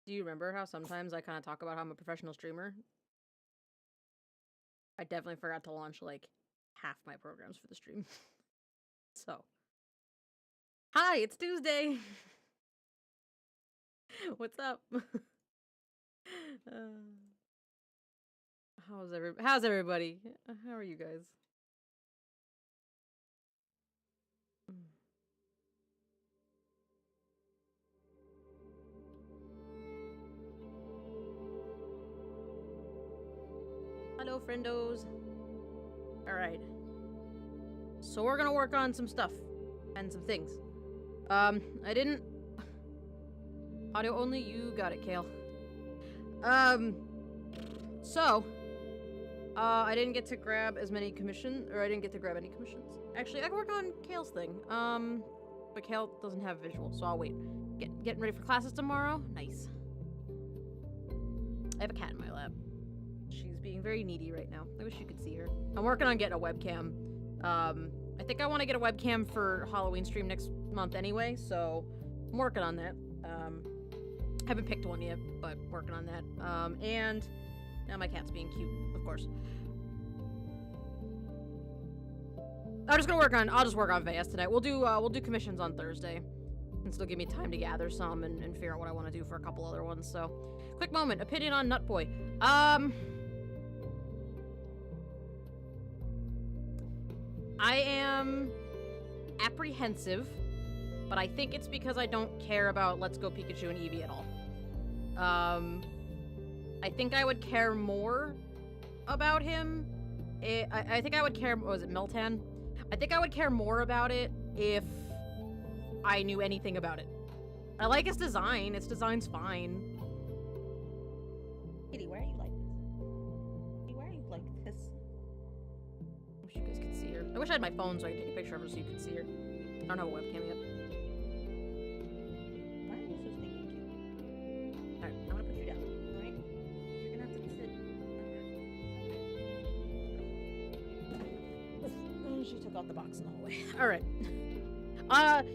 Do you remember how sometimes I kind of talk about how I'm a professional streamer? I definitely forgot to launch like half my programs for the stream. So, hi, it's Tuesday. What's up? uh, how's everybody? How are you guys? Mm. Hello, friendos. All right. So we're gonna work on some stuff and some things. I didn't. Audio only. You got it, Kale. So, I didn't get to grab as many commissions, or I didn't get to grab any commissions. Actually, I can work on Kale's thing. But Kale doesn't have visual, so I'll wait. Getting ready for classes tomorrow? Nice. I have a cat in my lap. She's being very needy right now. I wish you could see her. I'm working on getting a webcam. I think I want to get a webcam for Halloween stream next month anyway, so I'm working on that. Haven't picked one yet, but working on that. And now my cat's being cute, of course. I'll just work on Veias tonight. We'll do commissions on Thursday. And still give me time to gather some and figure out what I want to do for a couple other ones, so. Quick moment, opinion on Nutboy. I am apprehensive, but I think it's because I don't care about Let's Go Pikachu and Eevee at all. I think I would care more about him. I think I would care, what was it, Meltan? I think I would care more about it if I knew anything about it. I like his design. Its design's fine. Kitty, why are you like this? Kitty, why are you like this? I wish you guys could see her. I wish I had my phone so I could take a picture of her so you could see her. I don't have a webcam yet. Why are you so stinking cute? Alright, I'm gonna put you down. Alright? You're gonna have to sit. Okay. She took out the box in the hallway. Alright.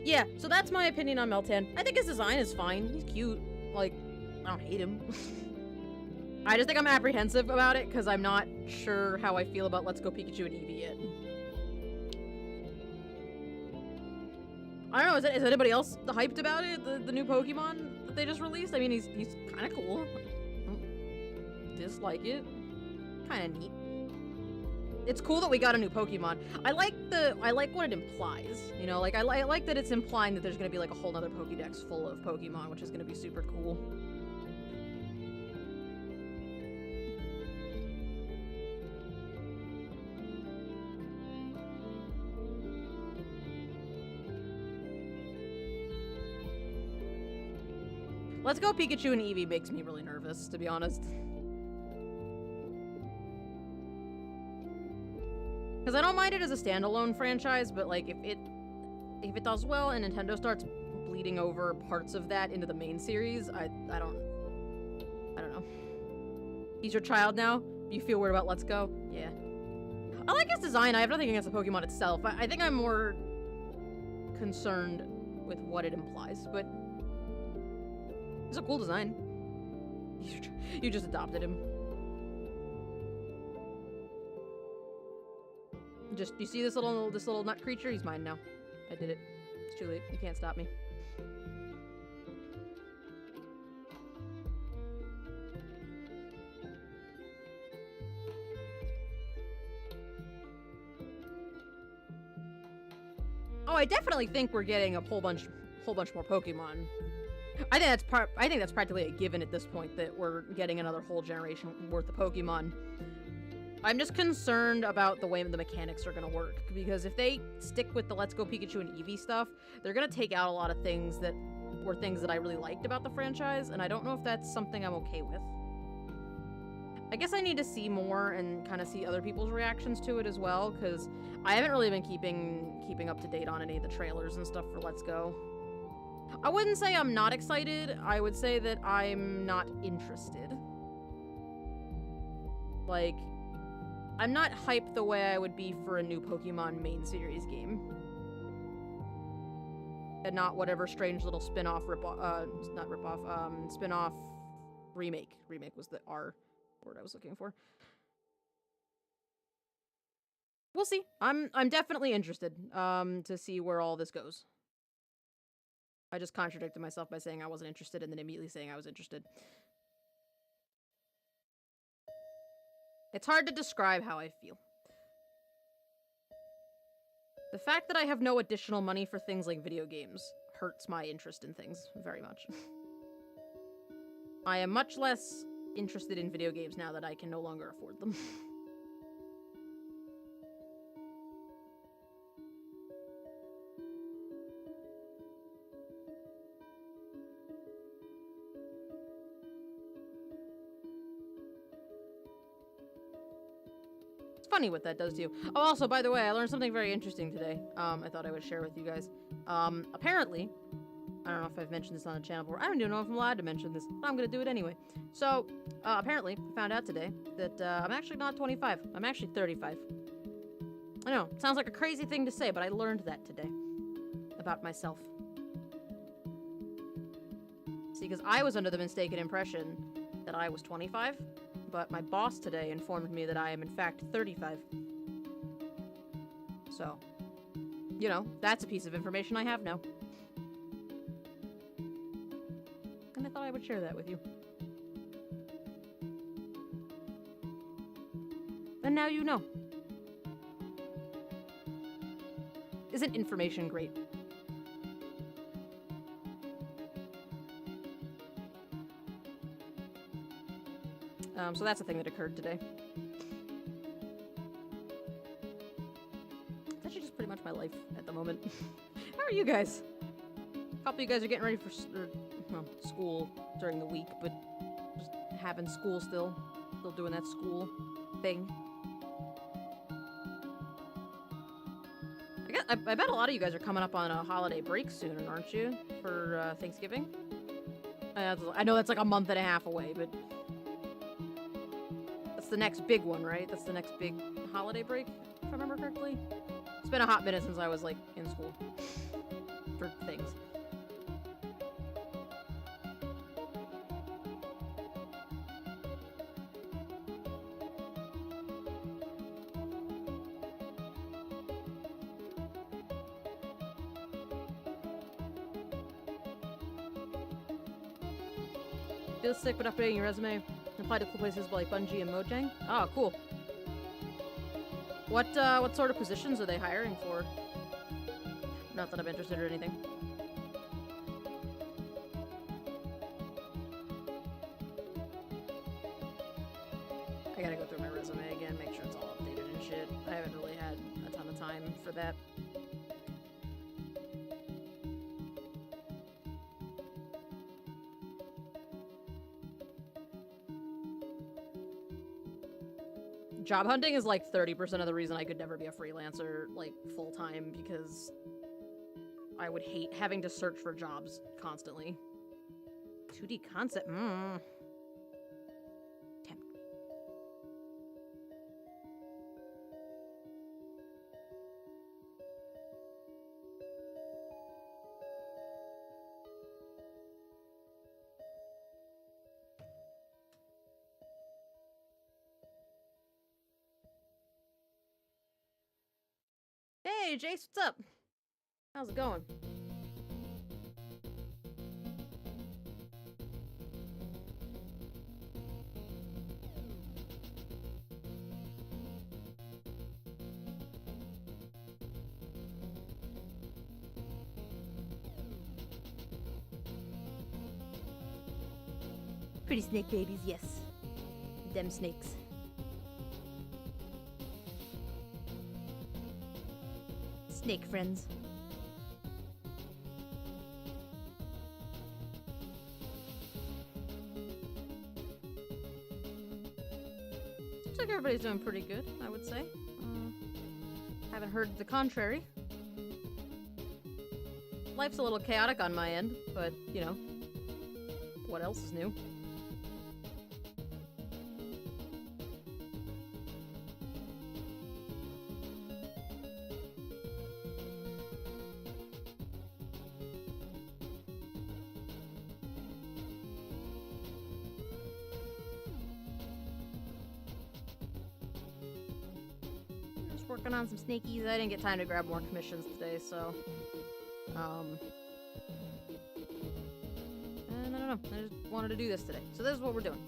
Yeah, so that's my opinion on Meltan. I think his design is fine. He's cute. Like, I don't hate him. I just think I'm apprehensive about it because I'm not sure how I feel about Let's Go Pikachu and Eevee yet. I don't know, is anybody else hyped about it? The new Pokemon that they just released? I mean, he's kind of cool. I don't dislike it. Kind of neat. It's cool that we got a new Pokemon. I like what it implies. You know, like I like that it's implying that there's gonna be like a whole nother Pokédex full of Pokemon, which is gonna be super cool. Let's Go Pikachu and Eevee makes me really nervous, to be honest. Because I don't mind it as a standalone franchise, but like if it does well and Nintendo starts bleeding over parts of that into the main series, I don't know. He's your child now? You feel weird about Let's Go? Yeah. I like his design. I have nothing against the Pokemon itself. I think I'm more concerned with what it implies, but it's a cool design. You just adopted him. Just, you see this little nut creature? He's mine now. I did it. It's too late. You can't stop me. Oh, I definitely think we're getting a whole bunch more Pokemon. I think that's practically a given at this point that we're getting another whole generation worth of Pokemon. I'm just concerned about the way the mechanics are going to work, because if they stick with the Let's Go Pikachu and Eevee stuff, they're going to take out a lot of things that were things that I really liked about the franchise, and I don't know if that's something I'm okay with. I guess I need to see more and kind of see other people's reactions to it as well, because I haven't really been keeping up to date on any of the trailers and stuff for Let's Go. I wouldn't say I'm not excited, I would say that I'm not interested. Like, I'm not hyped the way I would be for a new Pokemon main series game. And not whatever strange little spin-off spin-off Remake. Remake was the R word I was looking for. We'll see. I'm definitely interested to see where all this goes. I just contradicted myself by saying I wasn't interested and then immediately saying I was interested. It's hard to describe how I feel. The fact that I have no additional money for things like video games hurts my interest in things very much. I am much less interested in video games now that I can no longer afford them. Funny what that does to you. Oh, also, by the way, I learned something very interesting today. I thought I would share with you guys. Apparently, I don't know if I've mentioned this on the channel before. I don't even know if I'm allowed to mention this, but I'm gonna do it anyway. So, apparently, I found out today that I'm actually not 25. I'm actually 35. I know, it sounds like a crazy thing to say, but I learned that today about myself. See, because I was under the mistaken impression that I was 25. But my boss today informed me that I am in fact 35. So, you know, that's a piece of information I have now. And I thought I would share that with you. And now you know. Isn't information great? So that's a thing that occurred today. It's actually just pretty much my life at the moment. How are you guys? A couple of you guys are getting ready for school during the week, but just having school still doing that school thing. I bet a lot of you guys are coming up on a holiday break soon, aren't you? For Thanksgiving? I know that's like a month and a half away, but the next big one, right? That's the next big holiday break, if I remember correctly. It's been a hot minute since I was, like, in school. For things. Feel sick but updating your resume. Apply to cool places like Bungie and Mojang. Oh, cool. What sort of positions are they hiring for? Not that I'm interested or anything. I gotta go through my resume again, make sure it's all updated and shit. I haven't really had a ton of time for that. Job hunting is like 30% of the reason I could never be a freelancer, like, full-time, because I would hate having to search for jobs constantly. 2D concept, Tempt me. Hey, Jace, what's up? How's it going? Pretty snake babies, yes. Them snakes. Snake friends. Seems like everybody's doing pretty good, I would say. Haven't heard the contrary. Life's a little chaotic on my end, but, you know, what else is new? working on some snakies. I didn't get time to grab more commissions today, so... And I don't know. I just wanted to do this today. So this is what we're doing.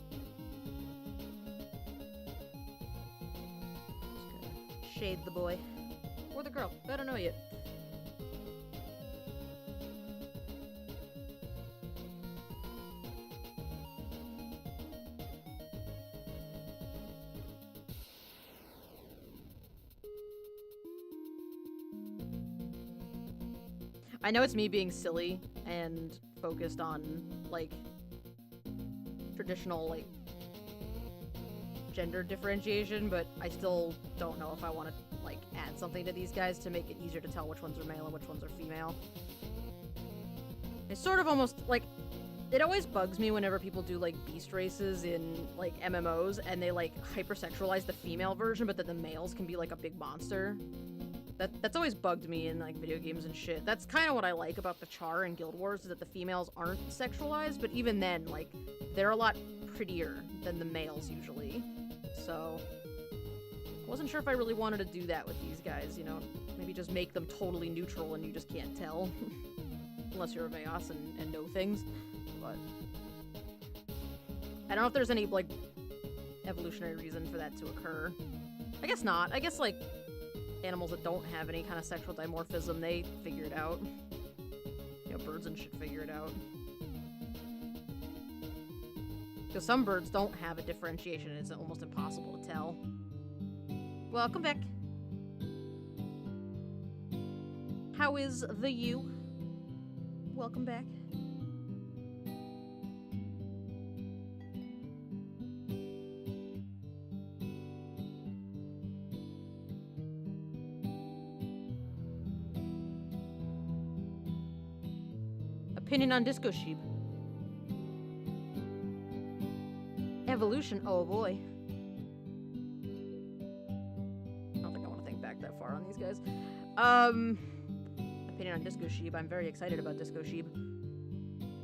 Just gonna shade the boy. Or the girl. I don't know yet. I know it's me being silly and focused on, like, traditional, like, gender differentiation, but I still don't know if I want to, like, add something to these guys to make it easier to tell which ones are male and which ones are female. It's sort of almost, like, it always bugs me whenever people do, like, beast races in, like, MMOs, and they, like, hypersexualize the female version, but that the males can be, like, a big monster. That's always bugged me in, like, video games and shit. That's kind of what I like about the Char and Guild Wars, is that the females aren't sexualized, but even then, like, they're a lot prettier than the males usually. So, I wasn't sure if I really wanted to do that with these guys, you know? Maybe just make them totally neutral and you just can't tell. Unless you're a Veias and know things. But I don't know if there's any, like, evolutionary reason for that to occur. I guess not. I guess, like, animals that don't have any kind of sexual dimorphism, they figure it out. You know, birds and shit figure it out. Because some birds don't have a differentiation and it's almost impossible to tell. Welcome back. How is the you? Welcome back. Opinion on Disco Sheep. Evolution, oh boy. I don't think I want to think back that far on these guys. Opinion on Disco Sheep. I'm very excited about Disco Sheep.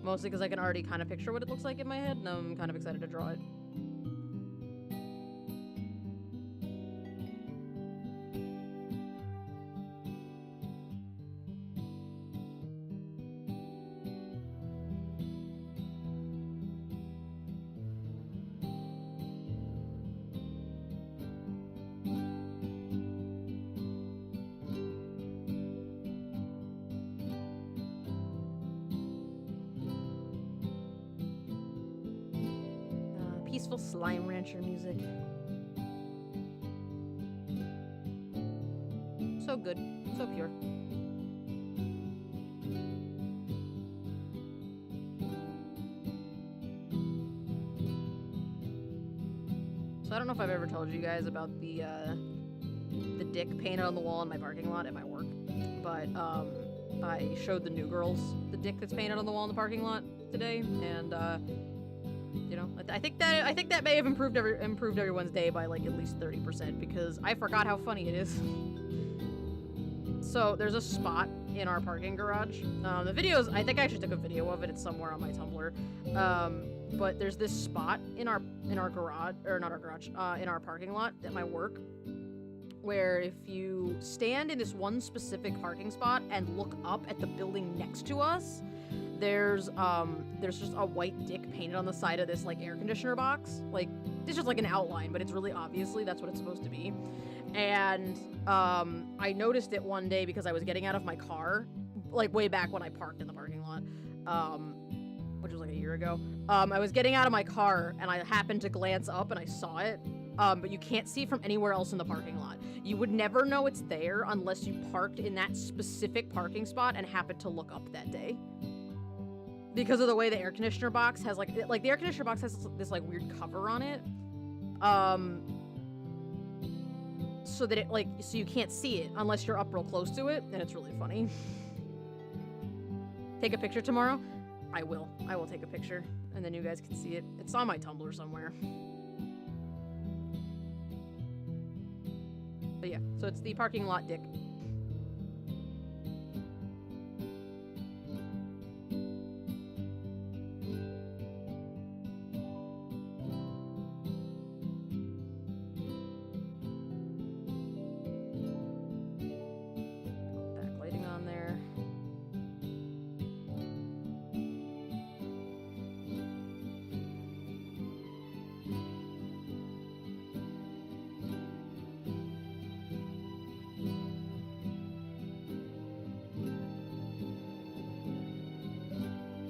Mostly because I can already kind of picture what it looks like in my head, and I'm kind of excited to draw it. Peaceful Slime Rancher music. So good. So pure. So I don't know if I've ever told you guys about the dick painted on the wall in my parking lot at my work, but I showed the new girls the dick that's painted on the wall in the parking lot today, and you know, I think that may have improved everyone's day by like at least 30% because I forgot how funny it is. So there's a spot in our parking garage. The videos, I think I actually took a video of it. It's somewhere on my Tumblr. But there's this spot in our garage, or not our garage, in our parking lot at my work, where if you stand in this one specific parking spot and look up at the building next to us, there's just a white dick painted on the side of this, like, air conditioner box. Like, it's just like an outline, but it's really obviously that's what it's supposed to be. And I noticed it one day because I was getting out of my car, like, way back when I parked in the parking lot, which was like a year ago. I was getting out of my car, and I happened to glance up, and I saw it. But you can't see it from anywhere else in the parking lot. You would never know it's there unless you parked in that specific parking spot and happened to look up that day. Because of the way the air conditioner box has, like the air conditioner box has this, like, weird cover on it. So that it, like, so you can't see it unless you're up real close to it, and it's really funny. Take a picture tomorrow? I will take a picture, and then you guys can see it. It's on my Tumblr somewhere. But yeah, so it's the parking lot dick.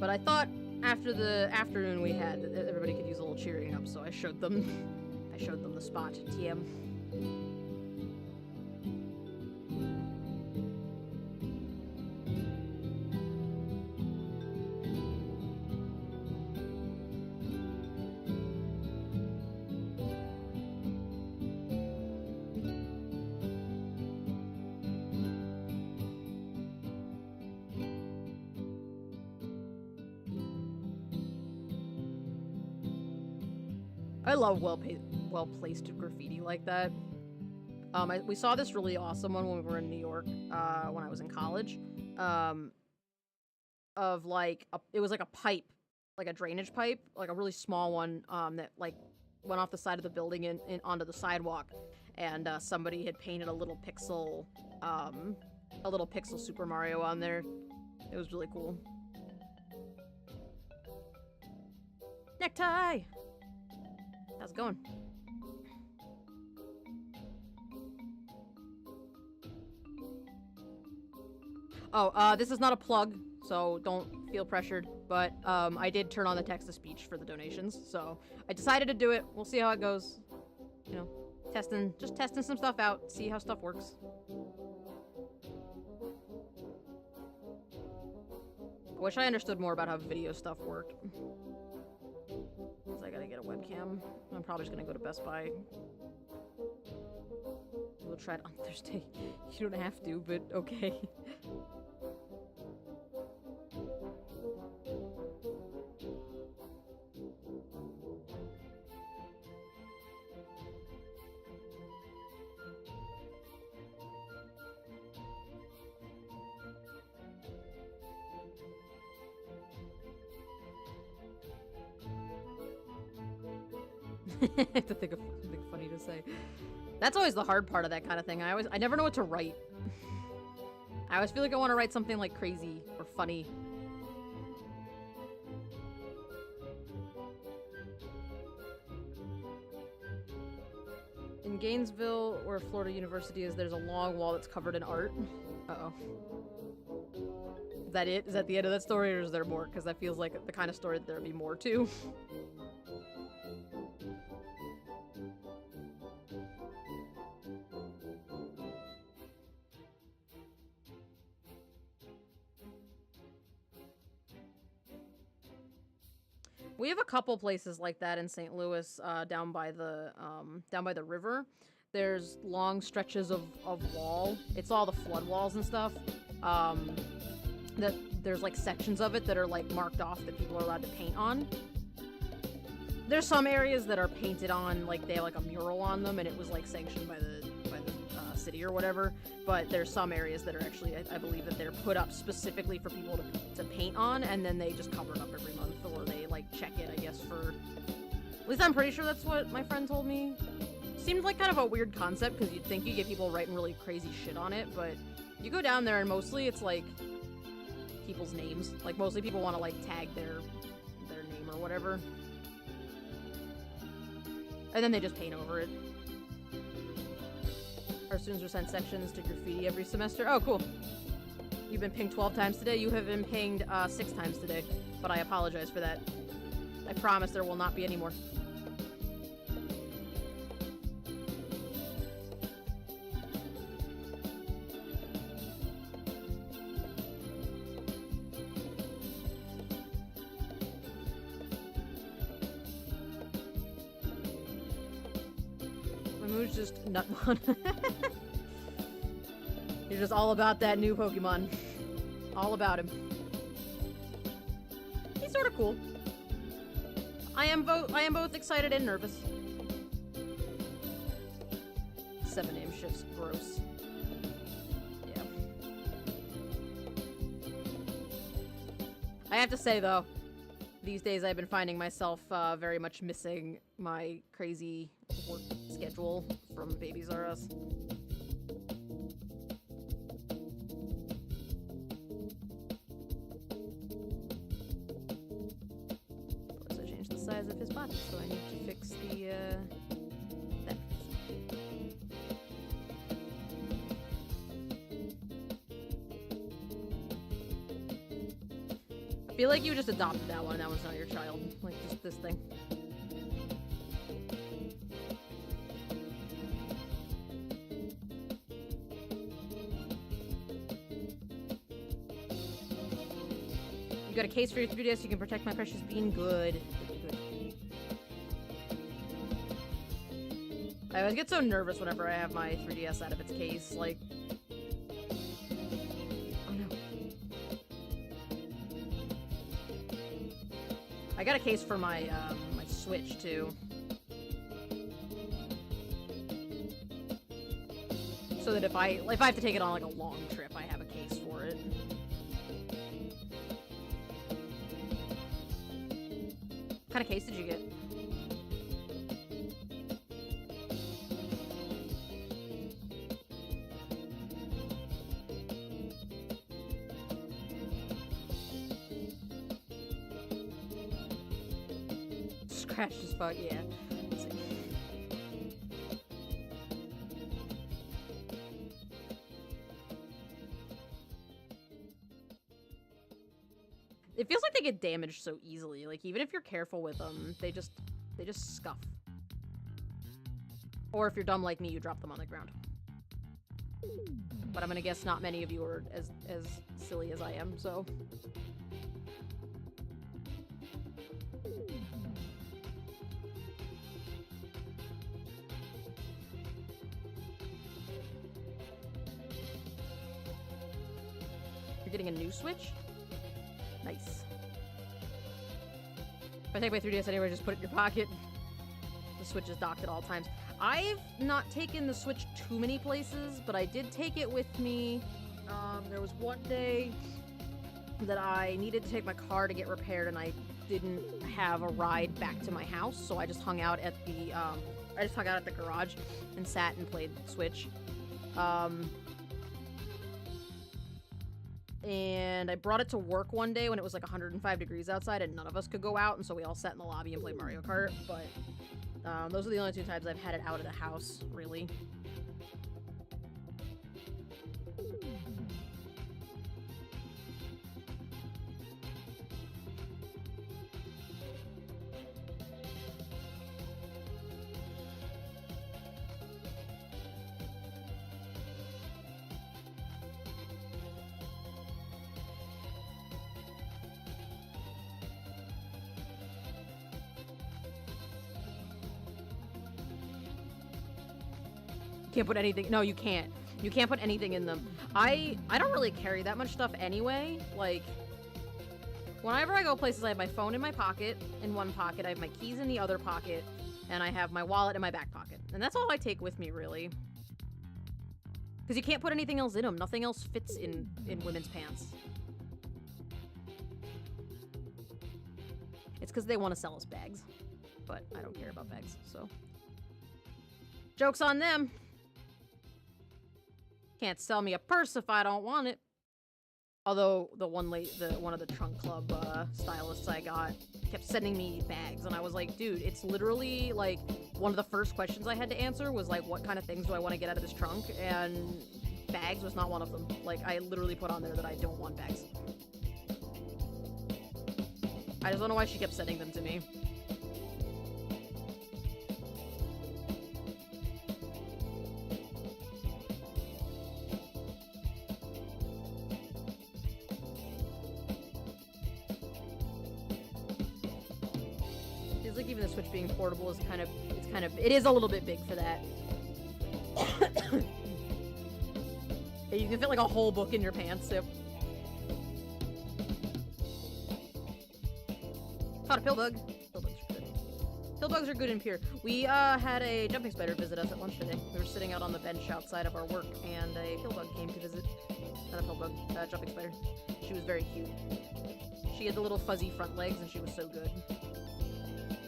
But I thought after the afternoon we had, everybody could use a little cheering up, so I showed them the spot. TM. I love well-placed graffiti like that. We saw this really awesome one when we were in New York, when I was in college. Of like, it was like a pipe, like a drainage pipe, like a really small one, that like went off the side of the building and onto the sidewalk, and somebody had painted a little pixel Super Mario on there. It was really cool. Necktie! How's it going? Oh, this is not a plug, so don't feel pressured, but I did turn on the text-to-speech for the donations, so I decided to do it. We'll see how it goes. You know, just testing some stuff out, see how stuff works. I wish I understood more about how video stuff worked. I gotta get a webcam. I'm probably just gonna go to Best Buy. We'll try it on Thursday. You don't have to, but okay. I have to think of something funny to say. That's always the hard part of that kind of thing. I never know what to write. I always feel like I want to write something like crazy or funny. In Gainesville, where Florida University is, there's a long wall that's covered in art. Uh-oh. Is that it? Is that the end of that story, or is there more? Because that feels like the kind of story that there would be more to. We have a couple places like that in St. Louis, down by the river. There's long stretches of wall. It's all the flood walls and stuff. That there's like sections of it that are like marked off that people are allowed to paint on. There's some areas that are painted on, like they have like a mural on them, and it was like sanctioned by the city or whatever. But there's some areas that are actually, I believe that they're put up specifically for people to paint on, and then they just cover it up every month, or they like check it, I guess, for... At least I'm pretty sure that's what my friend told me. Seemed like kind of a weird concept, because you'd think you get people writing really crazy shit on it, but you go down there and mostly it's like people's names. Like mostly people want to like tag their name or whatever. And then they just paint over it. Our students are sent sections to graffiti every semester. Oh, cool. You've been pinged 12 times today. You have been pinged 6 times today. But I apologize for that. I promise there will not be any more. My mood's just nut one. You're just all about that new Pokemon. All about him. He's sort of cool. I am both excited and nervous. 7 name shifts, gross. Yeah. I have to say though, these days I've been finding myself very much missing my crazy work schedule from Babies R Us. Size of his body, so I need to fix the that. I feel like you just adopted that one. That one's not your child. Like, just this thing. You got a case for your 3DS, you can protect my precious bean. Good. Good. I always get so nervous whenever I have my 3DS out of its case, like... Oh no. I got a case for my, my Switch, too. So that if I have to take it on, like, a long trip, I have a case for it. What kind of case did you get? Scratched as fuck, yeah. Let's see. It feels like they get damaged so easily. Like, even if you're careful with them, they just scuff. Or if you're dumb like me, you drop them on the ground. But I'm gonna guess not many of you are as silly as I am, so... You're getting a new Switch? Nice. If I take my 3DS anywhere, just put it in your pocket. The Switch is docked at all times. I've not taken the Switch too many places, but I did take it with me. There was one day that I needed to take my car to get repaired, and I didn't have a ride back to my house, so I just hung out at the garage and sat and played Switch. And I brought it to work one day when it was like 105 degrees outside and none of us could go out, and so we all sat in the lobby and played Mario Kart, but those are the only two times I've had it out of the house, really. Can't put anything. No, you can't. You can't put anything in them. I don't really carry that much stuff anyway. Like, whenever I go places, I have my phone in my pocket, in one pocket, I have my keys in the other pocket, and I have my wallet in my back pocket. And that's all I take with me, really. Because you can't put anything else in them. Nothing else fits in women's pants. It's because they want to sell us bags. But I don't care about bags, so. Joke's on them. Can't sell me a purse if I don't want it. Although one of the trunk club stylists I got kept sending me bags, and I was like, dude, it's literally like one of the first questions I had to answer was like, what kind of things do I want to get out of this trunk? And bags was not one of them. Like, I literally put on there that I don't want bags. I just don't know why she kept sending them to me. Even the Switch being portable is it is a little bit big for that. You can fit like a whole book in your pants. Yep. Caught a pillbug. Pillbugs are good. Pillbugs are good and pure. We had a jumping spider visit us at lunch today. We were sitting out on the bench outside of our work, and a pillbug came to visit. Not a pillbug, jumping spider. She was very cute. She had the little fuzzy front legs, and she was so good.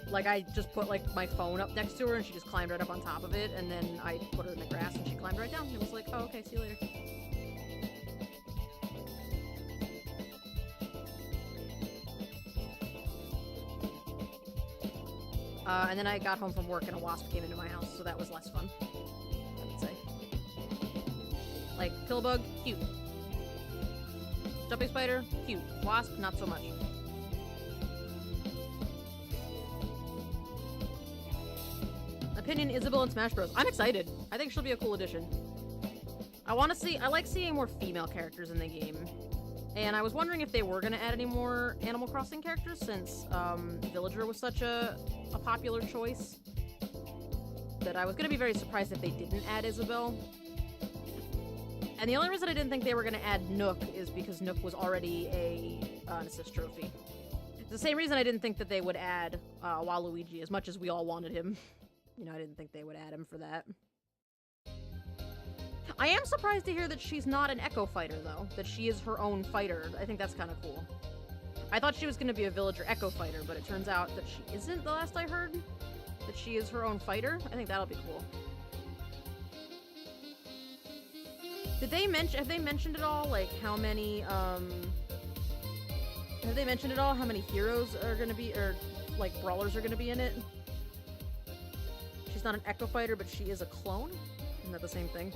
Like, I just put, like, my phone up next to her, and she just climbed right up on top of it, and then I put her in the grass, and she climbed right down. It was like, oh, okay, see you later. And then I got home from work, and a wasp came into my house, so that was less fun, I would say. Like, pillbug, cute. Jumping spider, cute. Wasp, not so much. Opinion, Isabel in Smash Bros. I'm excited. I think she'll be a cool addition. I like seeing more female characters in the game. And I was wondering if they were going to add any more Animal Crossing characters since Villager was such a popular choice. That I was going to be very surprised if they didn't add Isabel. And the only reason I didn't think they were going to add Nook is because Nook was already an assist trophy. It's the same reason I didn't think that they would add Waluigi as much as we all wanted him. You know, I didn't think they would add him for that. I am surprised to hear that she's not an Echo Fighter, though. That she is her own fighter. I think that's kind of cool. I thought she was going to be a Villager Echo Fighter, but it turns out that she isn't, the last I heard. That she is her own fighter. I think that'll be cool. Have they mentioned at all, like, how many, have they mentioned at all how many heroes are gonna be, or, like, brawlers are gonna be in it? She's not an Echo Fighter, but she is a clone? Isn't that the same thing?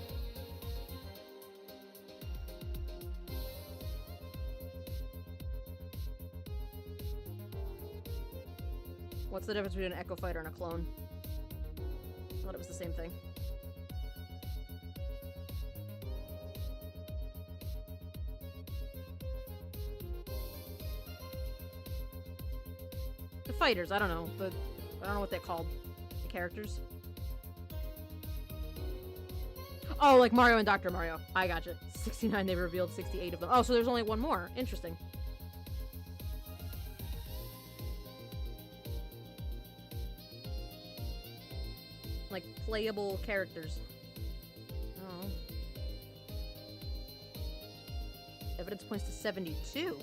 What's the difference between an Echo Fighter and a clone? I thought it was the same thing. The fighters, I don't know. I don't know what they're called. The characters. Oh, like Mario and Dr. Mario. I gotcha. 69, they revealed 68 of them. Oh, so there's only one more. Interesting. Like, playable characters. Oh. Evidence points to 72.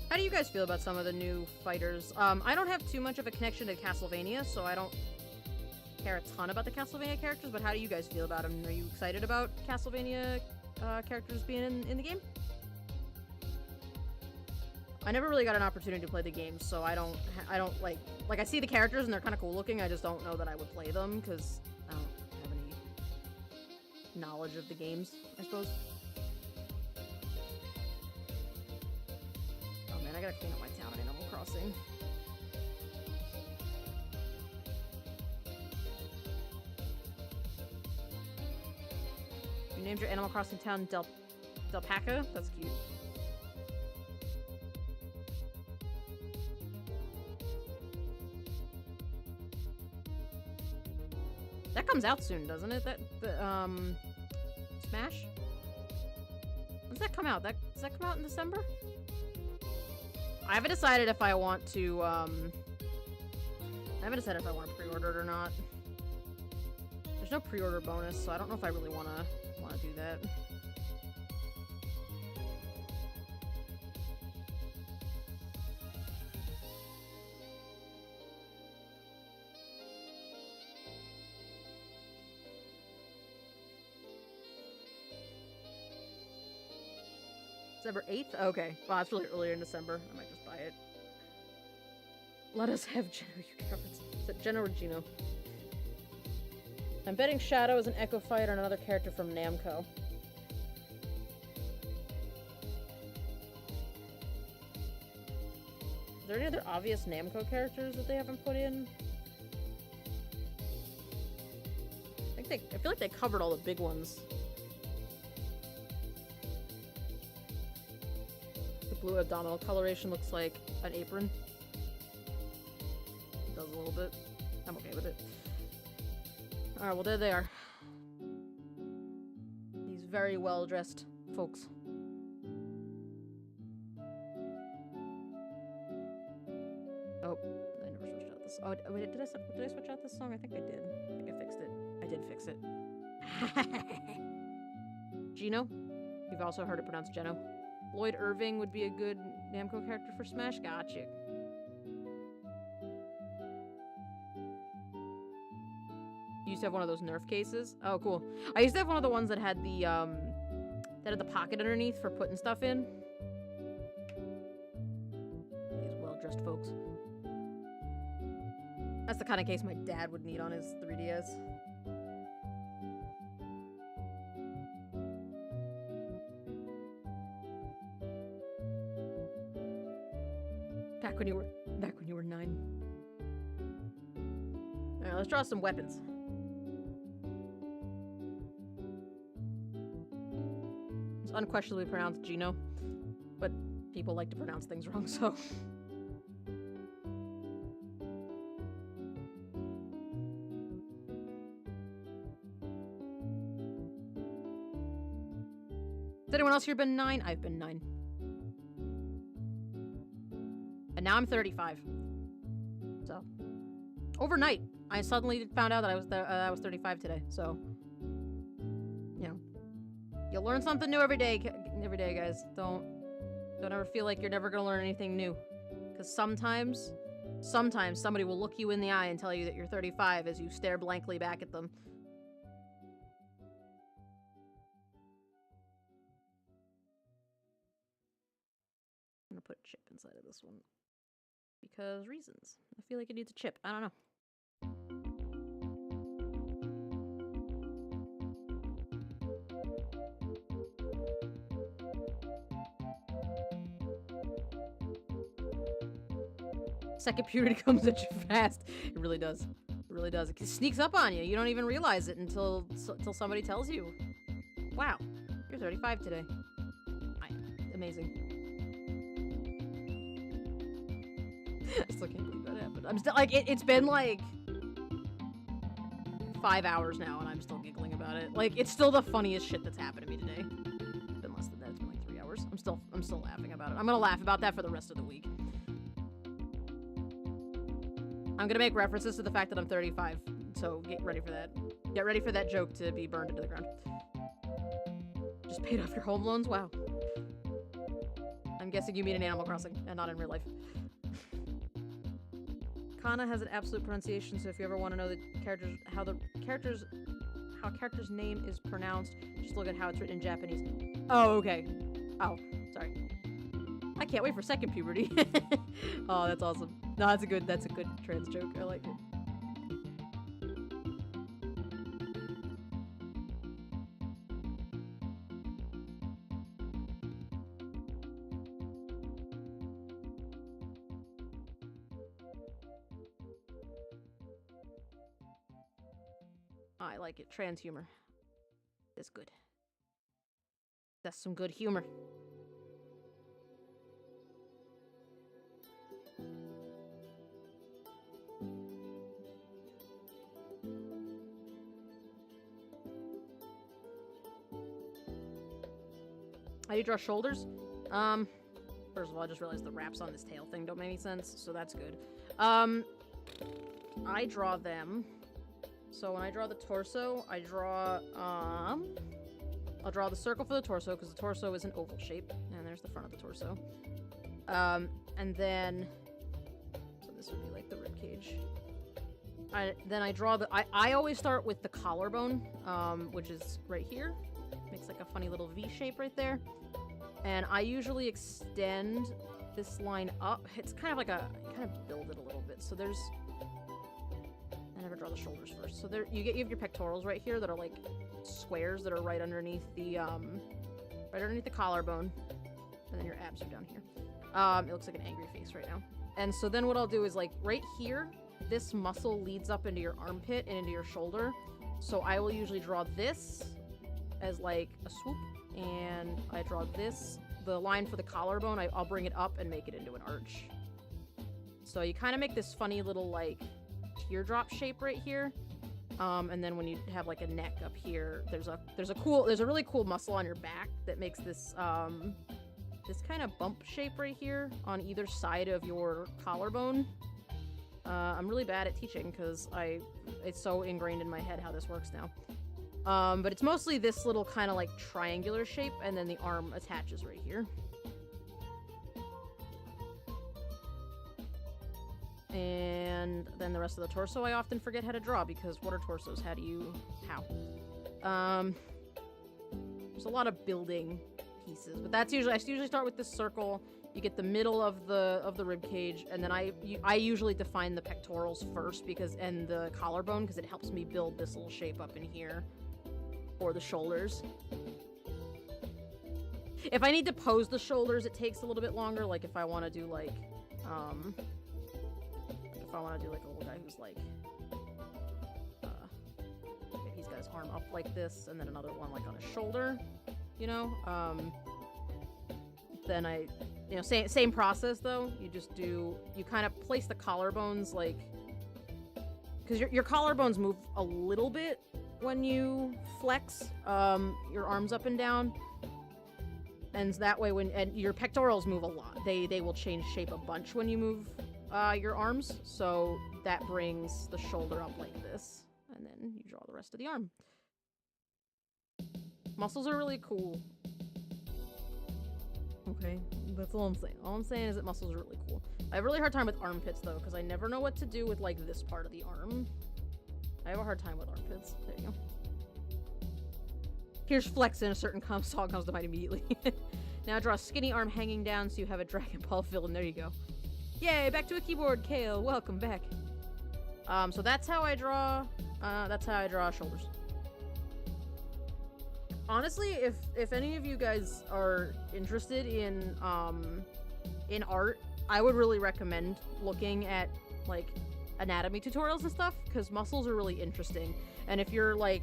How do you guys feel about some of the new fighters? I don't have too much of a connection to Castlevania, so I don't care a ton about the Castlevania characters, but how do you guys feel about them? Are you excited about Castlevania characters being in the game? I never really got an opportunity to play the game, so I don't like I see the characters and they're kind of cool looking. I just don't know that I would play them because I don't have any knowledge of the games, I suppose. Oh man, I gotta clean up my town in Animal Crossing. You named your Animal Crossing town Del Paca? That's cute. That comes out soon, doesn't it? Smash? When does that come out? Does that come out in December? I haven't decided if I want to, I haven't decided if I want to pre-order it or not. There's no pre-order bonus, so I don't know if I really want to do that. December 8th? Okay. Well, it's really earlier in December. I might just buy it. Let us have Geno, you cowards. Is that Geno or Geno? I'm betting Shadow is an Echo Fighter and another character from Namco. Are there any other obvious Namco characters that they haven't put in? I feel like they covered all the big ones. The blue abdominal coloration looks like an apron. It does a little bit. I'm okay with it. Alright, well there they are. These very well-dressed folks. Oh, I never switched out this. Oh, wait, did I switch out this song? I think I did. I think I fixed it. I did fix it. Geno? You've also heard it pronounced Geno. Lloyd Irving would be a good Namco character for Smash? Gotcha. You used to have one of those Nerf cases? Oh, cool. I used to have one of the ones that had the pocket underneath for putting stuff in. These well-dressed folks. That's the kind of case my dad would need on his 3DS. Back when you were 9. Alright, let's draw some weapons. It's unquestionably pronounced Gino, but people like to pronounce things wrong, so... Has anyone else here been 9? I've been 9. And now I'm 35. So, overnight, I suddenly found out that I was 35 today. So, you know, you learn something new every day, guys. Don't ever feel like you're never gonna learn anything new, because sometimes somebody will look you in the eye and tell you that you're 35 as you stare blankly back at them. I'm gonna put a chip inside of this one. Because reasons. I feel like it needs a chip. I don't know. Second puberty comes at you fast. It really does. It really does. It sneaks up on you. You don't even realize it until somebody tells you. Wow, you're 35 today. Amazing. I still can't believe that happened. I'm still like, it's been like 5 hours now and I'm still giggling about it. Like, it's still the funniest shit that's happened to me today. It's been less than that. It's been like 3 hours. I'm still laughing about it. I'm gonna laugh about that for the rest of the week. I'm gonna make references to the fact that I'm 35, so get ready for that. Get ready for that joke to be burned into the ground. Just paid off your home loans? Wow. I'm guessing you mean in Animal Crossing and not in real life. Kana has an absolute pronunciation, so if you ever want to know how character's name is pronounced, just look at how it's written in Japanese. Oh, okay. Oh, sorry. I can't wait for second puberty. Oh, that's awesome. No, that's a good trans joke. I like it. I like it. Trans humor. It's good. That's some good humor. How do you draw shoulders? First of all, I just realized the wraps on this tail thing don't make any sense, so that's good. I draw them. So when I draw the torso, I draw, I'll draw the circle for the torso, because the torso is an oval shape, and there's the front of the torso. And then, so this would be like the rib cage. Then I draw the, I always start with the collarbone, which is right here. Makes like a funny little V shape right there. And I usually extend this line up. It's kind of like kind of build it a little bit. So there's, I never draw the shoulders first. So there, you have your pectorals right here that are like squares that are right underneath the collarbone. And then your abs are down here. It looks like an angry face right now. And so then what I'll do is like right here, this muscle leads up into your armpit and into your shoulder. So I will usually draw this as like a swoop, and I draw this, the line for the collarbone, I'll bring it up and make it into an arch. So you kind of make this funny little like teardrop shape right here, and then when you have like a neck up here, there's a really cool muscle on your back that makes this this kind of bump shape right here on either side of your collarbone. I'm really bad at teaching because it's so ingrained in my head how this works now. But it's mostly this little kind of like triangular shape, and then the arm attaches right here. And then the rest of the torso I often forget how to draw, because what are torsos? How? There's a lot of building pieces, but I usually start with this circle. You get the middle of the rib cage, and then I usually define the pectorals first and the collarbone, because it helps me build this little shape up in here. Or the shoulders. If I need to pose the shoulders, it takes a little bit longer. Like if I want to do like If I want to do like a little guy who's like, okay, he's got his arm up like this, and then another one like on his shoulder, you know. Then same process though. You kind of place the collarbones like, because your collarbones move a little bit when you flex your arms up and down, and that way and your pectorals move a lot. They will change shape a bunch when you move your arms, so that brings the shoulder up like this, and then you draw the rest of the arm. Muscles are really cool. Okay, that's all I'm saying. All I'm saying is that muscles are really cool. I have a really hard time with armpits, though, because I never know what to do with, like, this part of the arm. I have a hard time with armpits. There you go. Here's flex in a certain song comes to mind immediately. Now draw a skinny arm hanging down so you have a Dragon Ball villain. There you go. Yay, back to a keyboard, Kale. Welcome back. So that's how I draw, shoulders. Honestly, if any of you guys are interested in art, I would really recommend looking at, like, anatomy tutorials and stuff, because muscles are really interesting. And if you're, like,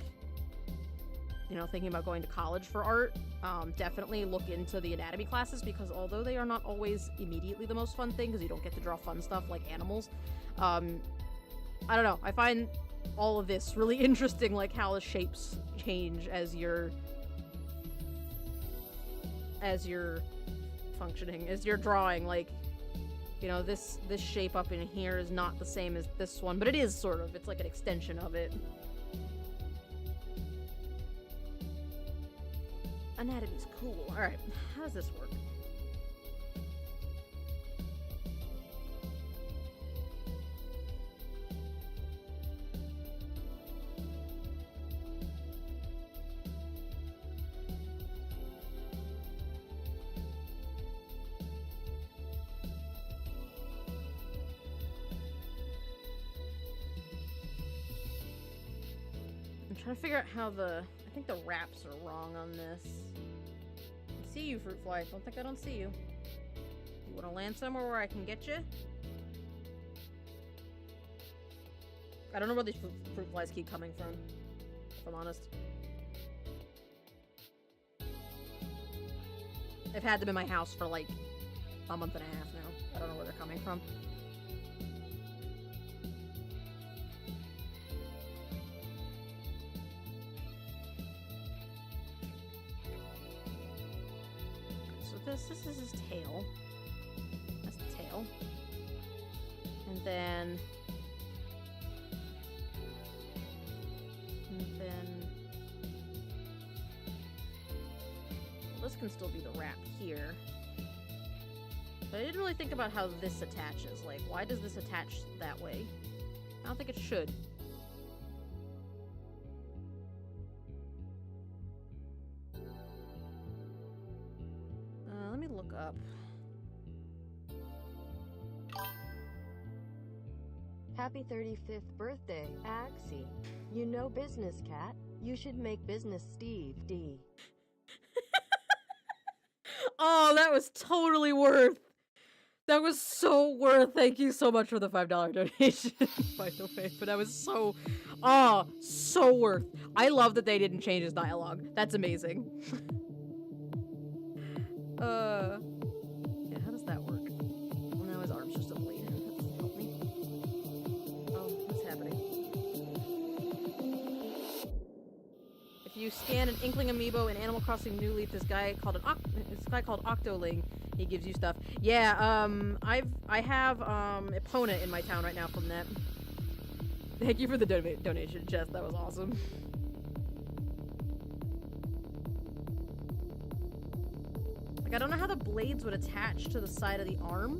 you know, thinking about going to college for art, definitely look into the anatomy classes, because although they are not always immediately the most fun thing, because you don't get to draw fun stuff like animals, I don't know, I find all of this really interesting, like how the shapes change as you're functioning, as you're drawing. Like, you know, this shape up in here is not the same as this one, but it is sort of. It's like an extension of it. Anatomy's cool. Alright, how does this work? I'm trying to figure out how I think the wraps are wrong on this. I see you, fruit fly. Don't think I don't see you. You want to land somewhere where I can get you? I don't know where these fruit flies keep coming from, if I'm honest. I've had them in my house for like a month and a half now. I don't know where they're coming from. This is his tail. That's the tail. And then well, this can still be the wrap here. But I didn't really think about how this attaches. Like, why does this attach that way? I don't think it should. Let me look up. Happy 35th birthday, Axie. You know business, cat. You should make business, Steve D. Oh, that was totally worth. That was so worth. Thank you so much for the $5 donation, by the way. But that was so worth. I love that they didn't change his dialogue. That's amazing. Yeah, how does that work? Well, now his arm's just a blade. That doesn't help me. Oh, what's happening? If you scan an Inkling amiibo in Animal Crossing New Leaf, this guy called Octoling, he gives you stuff. Yeah, I have Epona in my town right now from that. Thank you for the donation, Jess. That was awesome. I don't know how the blades would attach to the side of the arm.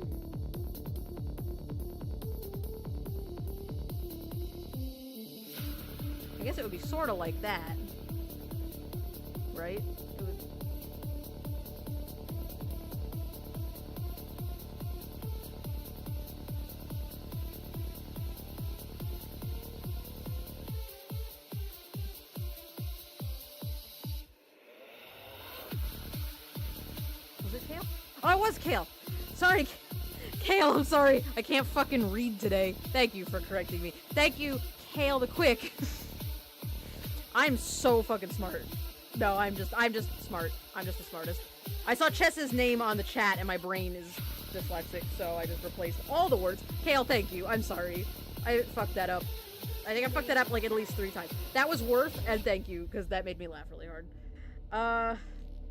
I guess it would be sort of like that. Right? It would... Was it Kale? Oh, it was Kale! Sorry, Kale, I'm sorry. I can't fucking read today. Thank you for correcting me. Thank you, Kale the Quick. I'm so fucking smart. No, I'm just smart. I'm just the smartest. I saw Chess's name on the chat and my brain is dyslexic, so I just replaced all the words. Kale, thank you. I'm sorry. I fucked that up. I think I fucked that up like at least 3 times. That was worth, and thank you, because that made me laugh really hard.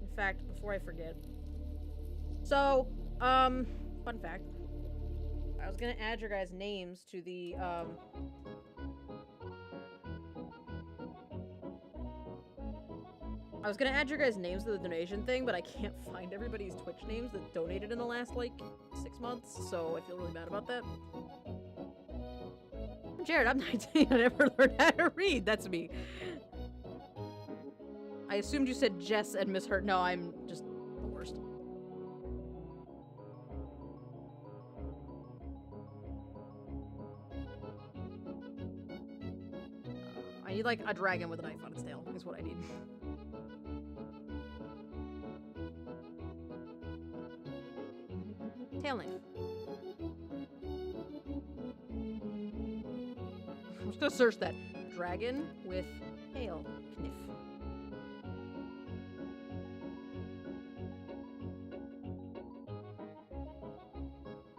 In fact, before I forget. So, fun fact. I was gonna add your guys' names to the, I was gonna add your guys' names to the donation thing, but I can't find everybody's Twitch names that donated in the last, like, 6 months, so I feel really bad about that. I'm Jared, I'm 19, I never learned how to read, that's me. I assumed you said Jess and misheard. No, I'm just the worst. I need, like, a dragon with a knife on its tail, is what I need. Tail knife. I'm just gonna search that. Dragon with tail kniff.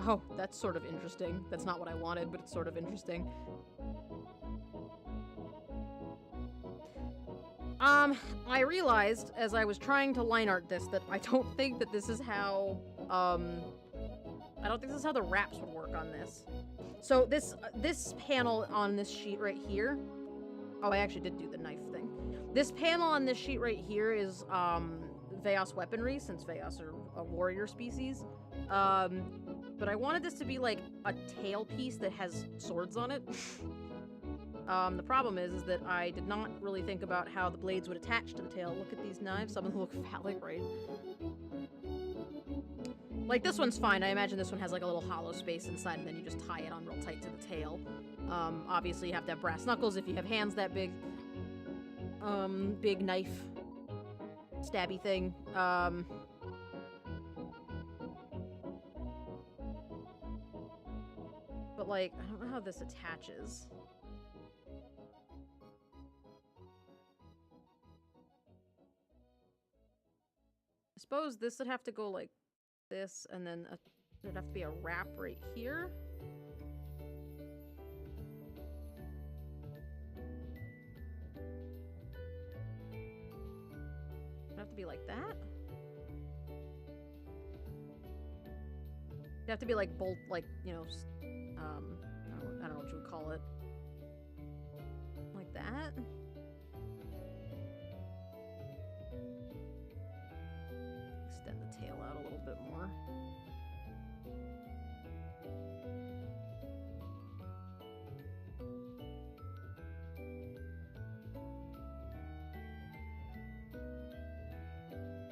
Oh, that's sort of interesting. That's not what I wanted, but it's sort of interesting. I realized as I was trying to line art this that I don't think that this is how, I don't think this is how the wraps would work on this. So this panel on this sheet right here, oh, I actually did do the knife thing. This panel on this sheet right here is, Veias weaponry, since Veias are a warrior species. But I wanted this to be like a tail piece that has swords on it. The problem is that I did not really think about how the blades would attach to the tail. Look at these knives. Some of them look phallic, right? Like, this one's fine. I imagine this one has like a little hollow space inside, and then you just tie it on real tight to the tail. Obviously you have to have brass knuckles if you have hands that big. Big knife stabby thing. But like, I don't know how this attaches. I suppose this would have to go like this, and then there'd have to be a wrap right here. It'd have to be like that. It'd have to be like bolt, like, you know, I don't know what you would call it. Like that. Extend the tail out a little bit more.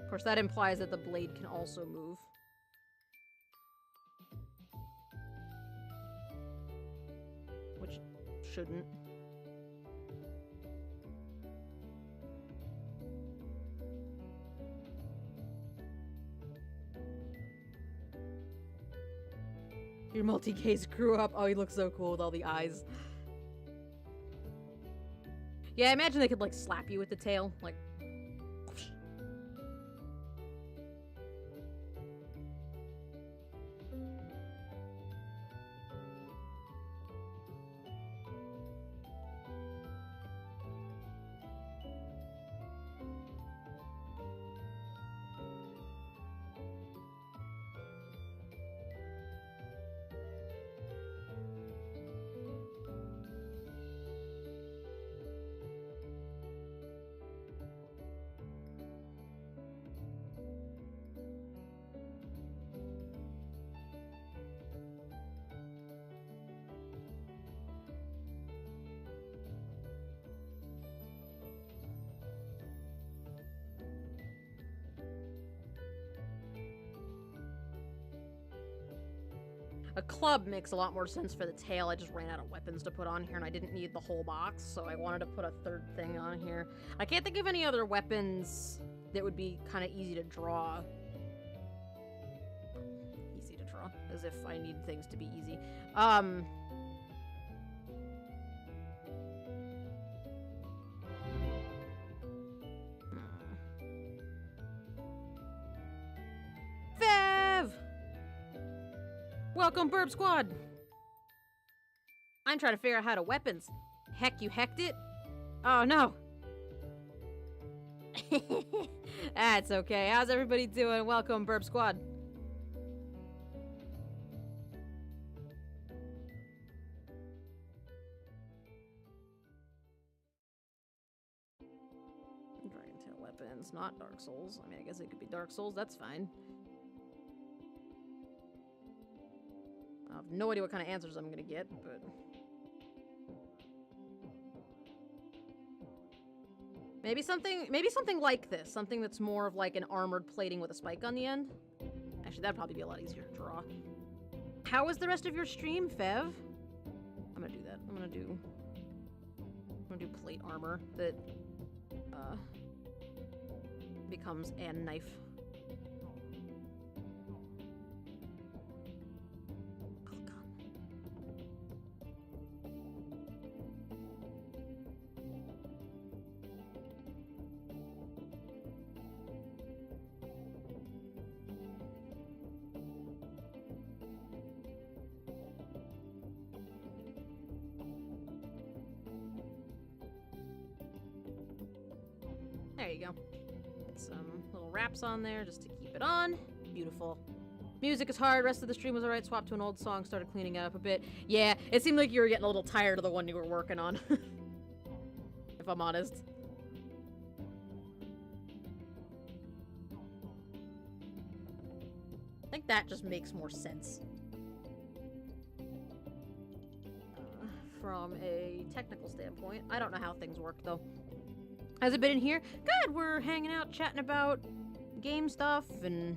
Of course, that implies that the blade can also move. Which shouldn't. Your multi-case grew up. Oh, he looks so cool with all the eyes. Yeah, I imagine they could, like, slap you with the tail. Like, whoosh. A club makes a lot more sense for the tail. I just ran out of weapons to put on here, and I didn't need the whole box, so I wanted to put a third thing on here. I can't think of any other weapons that would be kind of easy to draw. Easy to draw. draw, as if I need things to be easy. Fev! Welcome, Burp Squad! I'm trying to figure out how to weapons. Heck, you hecked it? Oh, no. That's okay. How's everybody doing? Welcome, Burp Squad. Dragon Tail weapons, not Dark Souls. I mean, I guess it could be Dark Souls. That's fine. I have no idea what kind of answers I'm gonna get, but... Maybe something like this. Something that's more of like an armored plating with a spike on the end. Actually, that'd probably be a lot easier to draw. How was the rest of your stream, Fev? I'm gonna do that. I'm gonna do plate armor that becomes a knife. There you go. Get some little wraps on there just to keep it on. Beautiful. Music is hard. Rest of the stream was alright. Swapped to an old song. Started cleaning it up a bit. Yeah, it seemed like you were getting a little tired of the one you were working on. If I'm honest. I think that just makes more sense. From a technical standpoint. I don't know how things work, though. Has it been in here? Good, we're hanging out, chatting about game stuff, and,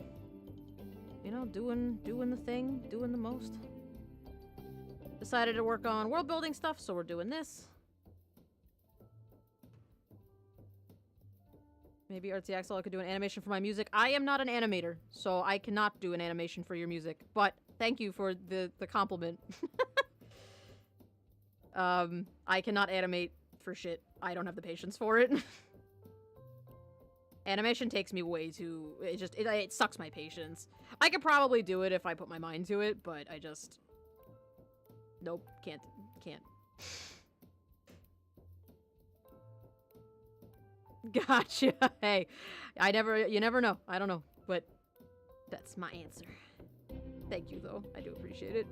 you know, doing the thing, doing the most. Decided to work on world building stuff, so we're doing this. Maybe RTXL could do an animation for my music. I am not an animator, so I cannot do an animation for your music, but thank you for the compliment. I cannot animate for shit. I don't have the patience for it. Animation takes me way too... It sucks my patience. I could probably do it if I put my mind to it, but I just... Nope, can't. Gotcha. Hey, you never know. I don't know, but that's my answer. Thank you, though. I do appreciate it.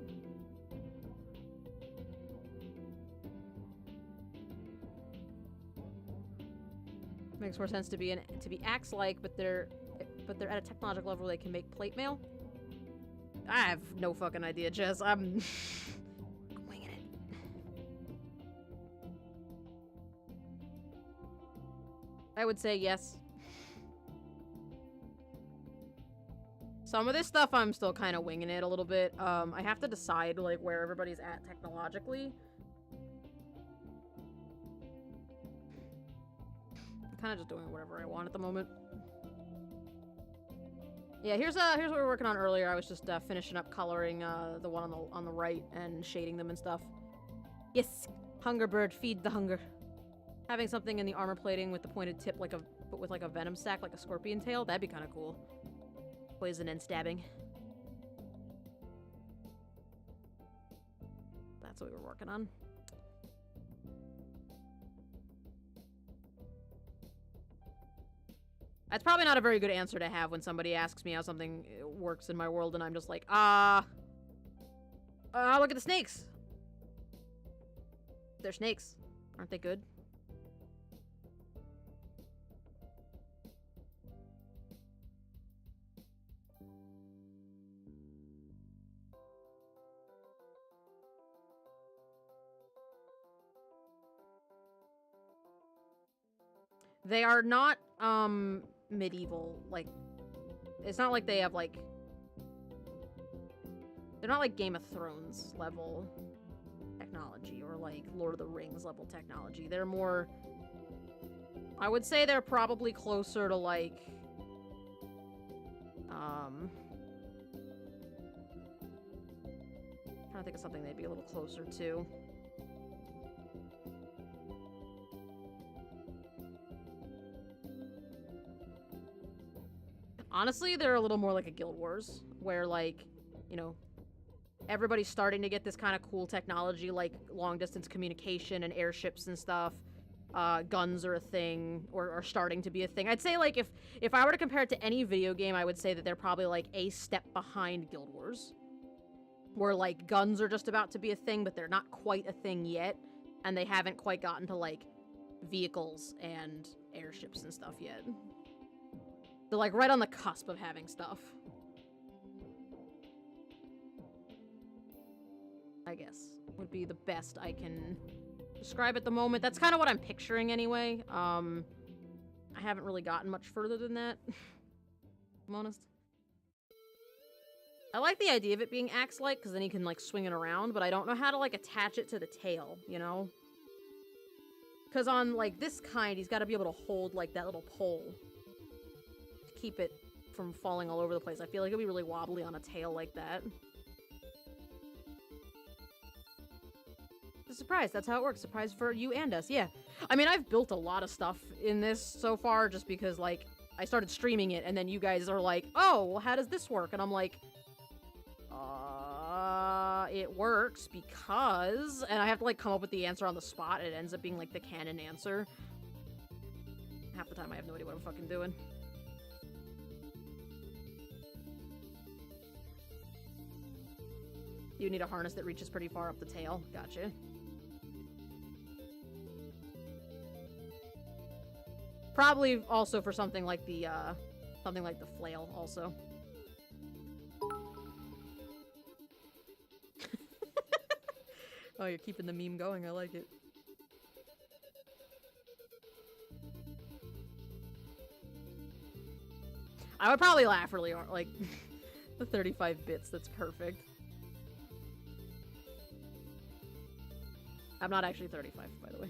Makes more sense to be axe-like, but they're at a technological level where they can make plate mail. I have no fucking idea, Jess. I'm winging it. I would say yes. Some of this stuff I'm still kind of winging it a little bit. I have to decide like where everybody's at technologically. Kind of just doing whatever I want at the moment. Yeah, here's what we were working on earlier. I was just finishing up coloring the one on the right and shading them and stuff. Yes, hunger bird, feed the hunger. Having something in the armor plating with the pointed tip, but with like a venom sac, like a scorpion tail, that'd be kind of cool. Poison and stabbing. That's what we were working on. That's probably not a very good answer to have when somebody asks me how something works in my world and I'm just like, look at the snakes. They're snakes. Aren't they good? They are not, medieval, like, it's not like they have, like, they're not like Game of Thrones level technology or like Lord of the Rings level technology. They're more, I would say they're probably closer to like, Trying to think of something that'd be a little closer to. Honestly, they're a little more like a Guild Wars, where, like, you know, everybody's starting to get this kind of cool technology, like long-distance communication and airships and stuff. Guns are a thing, or are starting to be a thing. I'd say, like, if I were to compare it to any video game, I would say that they're probably, like, a step behind Guild Wars. Where, like, guns are just about to be a thing, but they're not quite a thing yet. And they haven't quite gotten to, like, vehicles and airships and stuff yet. They're, like, right on the cusp of having stuff. I guess would be the best I can describe at the moment. That's kind of what I'm picturing anyway. I haven't really gotten much further than that. If I'm honest. I like the idea of it being axe-like, because then you can, like, swing it around, but I don't know how to, like, attach it to the tail, you know? Because on, like, this kind, he's got to be able to hold, like, that little pole to keep it from falling all over the place. I feel like it'll be really wobbly on a tail like that. Surprise, that's how it works. Surprise for you and us, yeah. I mean, I've built a lot of stuff in this so far just because, like, I started streaming it and then you guys are like, oh, well, how does this work? And I'm like, it works because... And I have to, like, come up with the answer on the spot. It ends up being, like, the canon answer. Half the time I have no idea what I'm fucking doing. You need a harness that reaches pretty far up the tail. Gotcha. Probably also for something like the flail, also. Oh, you're keeping the meme going. I like it. I would probably laugh really hard, like, the 35 bits, that's perfect. I'm not actually 35, by the way.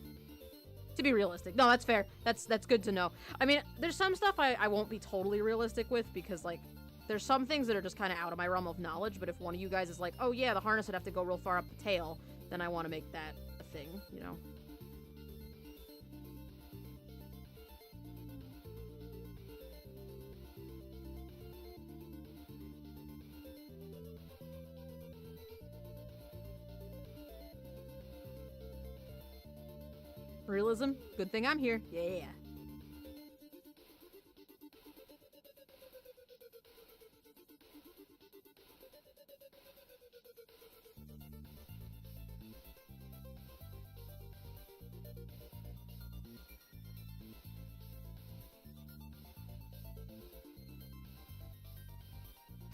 To be realistic. No, that's fair. That's good to know. I mean, there's some stuff I won't be totally realistic with, because, like, there's some things that are just kind of out of my realm of knowledge, but if one of you guys is like, oh yeah, the harness would have to go real far up the tail, then I want to make that a thing, you know? Realism? Good thing I'm here. Yeah.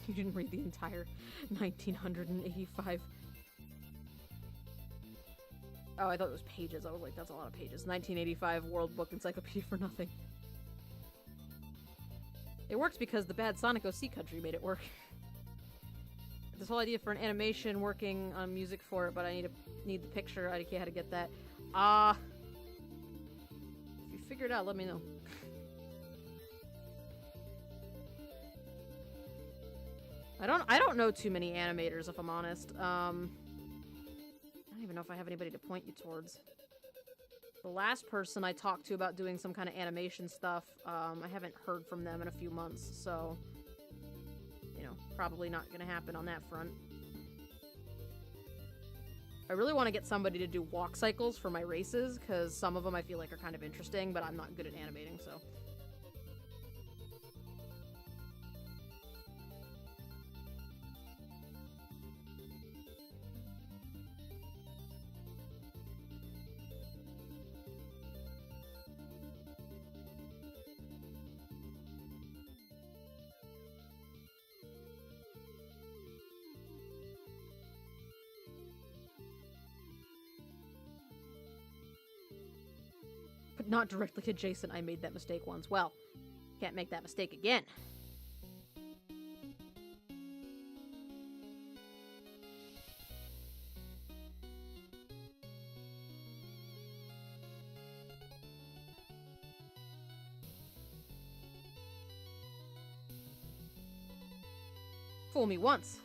You didn't read the entire 1985. Oh, I thought it was pages. I was like, that's a lot of pages. 1985 World Book Encyclopedia for nothing. It works because the bad Sonic OC country made it work. This whole idea for an animation, working on music for it, but I need the picture. I can't how to get that. If you figure it out, let me know. I don't know too many animators, if I'm honest. I don't even know if I have anybody to point you towards. The last person I talked to about doing some kind of animation stuff, I haven't heard from them in a few months, so, you know, probably not gonna happen on that front. I really want to get somebody to do walk cycles for my races, because some of them I feel like are kind of interesting, but I'm not good at animating, so... But not directly adjacent. I made that mistake once. Well, can't make that mistake again. Fool me once.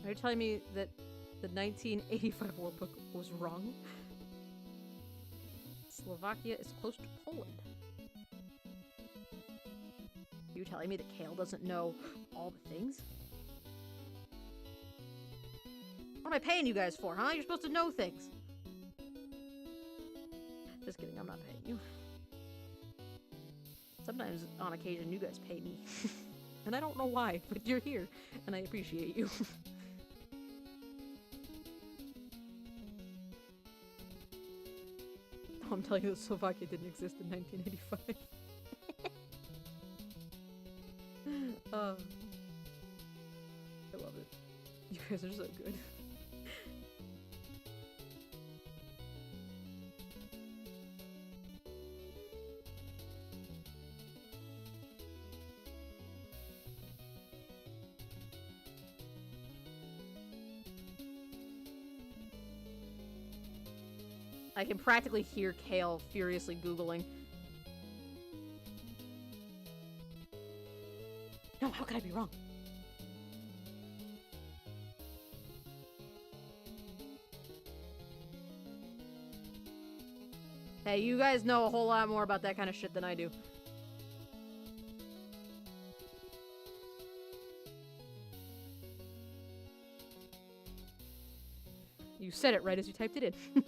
Are you telling me that the 1985 World Book was wrong? Slovakia is close to Poland. You telling me that Kale doesn't know all the things? What am I paying you guys for, huh? You're supposed to know things. Just kidding, I'm not paying you. Sometimes, on occasion, you guys pay me. And I don't know why, but you're here, and I appreciate you. Oh, I'm telling you that Slovakia didn't exist in 1985. I love it. You guys are so good. I can practically hear Kale furiously Googling. No, how could I be wrong? Hey, you guys know a whole lot more about that kind of shit than I do. You said it right as you typed it in.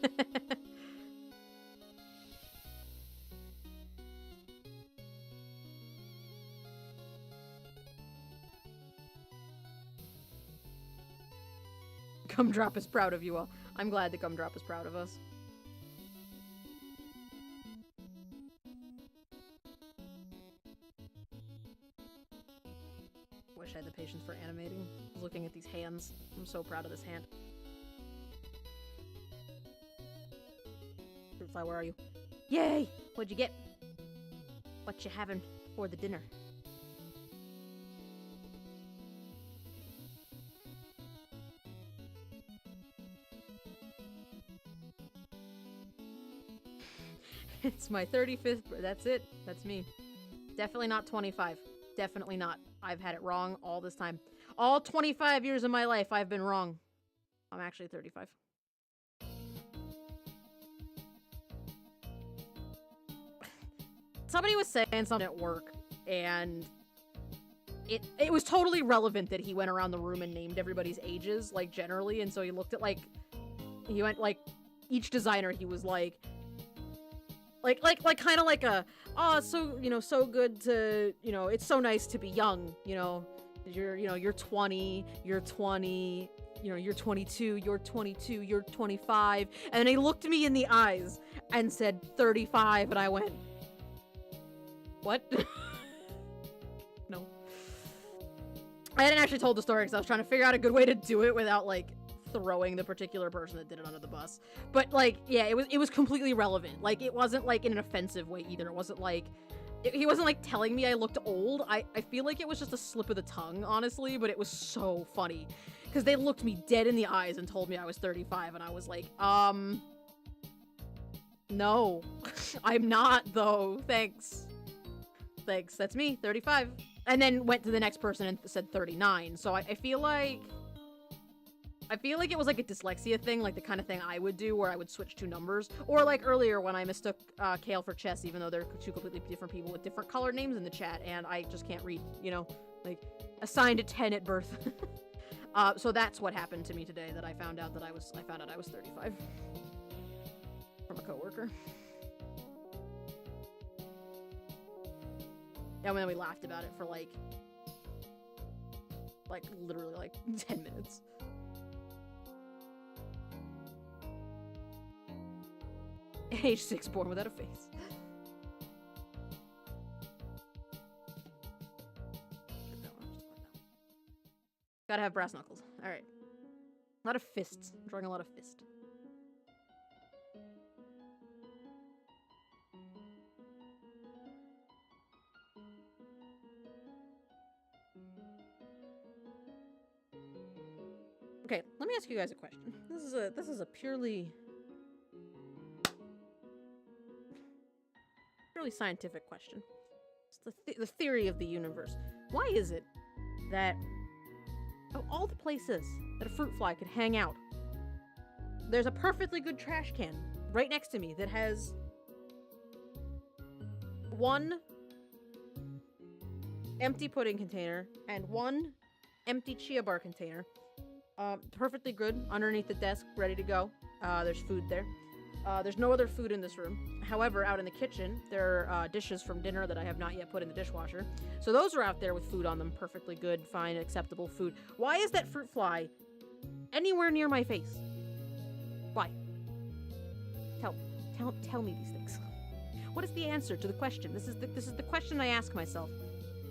Gumdrop is proud of you all. I'm glad that Gumdrop is proud of us. Wish I had the patience for animating. I was looking at these hands. I'm so proud of this hand. Fruitfly, where are you? Yay! What'd you get? What you having for the dinner? It's my 35th. That's it. That's me. Definitely not 25. Definitely not. I've had it wrong all this time. All 25 years of my life, I've been wrong. I'm actually 35. Somebody was saying something at work, and it was totally relevant that he went around the room and named everybody's ages, like, generally, and so he looked at, like, he went, like, each designer, he was like, kind of like a, oh, it's so, you know, so good to, you know, it's so nice to be young, you know, you're 20, you're 20, you know, you're 22, you're 22, you're 25, and he looked me in the eyes and said 35, and I went, what? No. I hadn't actually told the story because I was trying to figure out a good way to do it without, like, throwing the particular person that did it under the bus. But, like, yeah, it was completely relevant. Like, it wasn't, like, in an offensive way either. It wasn't, like... he wasn't, like, telling me I looked old. I feel like it was just a slip of the tongue, honestly, but it was so funny. Because they looked me dead in the eyes and told me I was 35, and I was like, no. I'm not, though. Thanks. Thanks. That's me, 35. And then went to the next person and said 39. So I feel like it was like a dyslexia thing, like the kind of thing I would do where I would switch two numbers. Or like earlier when I mistook Kale for Chess, even though they're two completely different people with different colored names in the chat, and I just can't read, you know? Like, assigned a 10 at birth. So that's what happened to me today, that I found out I was 35. From a coworker. And then we laughed about it for like literally like 10 minutes. Age 6, born without a face. Gotta have brass knuckles. Alright. A lot of fists. I'm drawing a lot of fist. Okay, let me ask you guys a question. This is a purely scientific question. It's the theory of the universe. Why is it that Of all the places that a fruit fly could hang out, there's a perfectly good trash can right next to me that has one empty pudding container and one empty chia bar container. Perfectly good underneath the desk, ready to go. There's food there. There's no other food in this room. However, out in the kitchen, there are dishes from dinner that I have not yet put in the dishwasher. So those are out there with food on them. Perfectly good, fine, acceptable food. Why is that fruit fly anywhere near my face? Why? Tell me these things. What is the answer to the question? This is the question I ask myself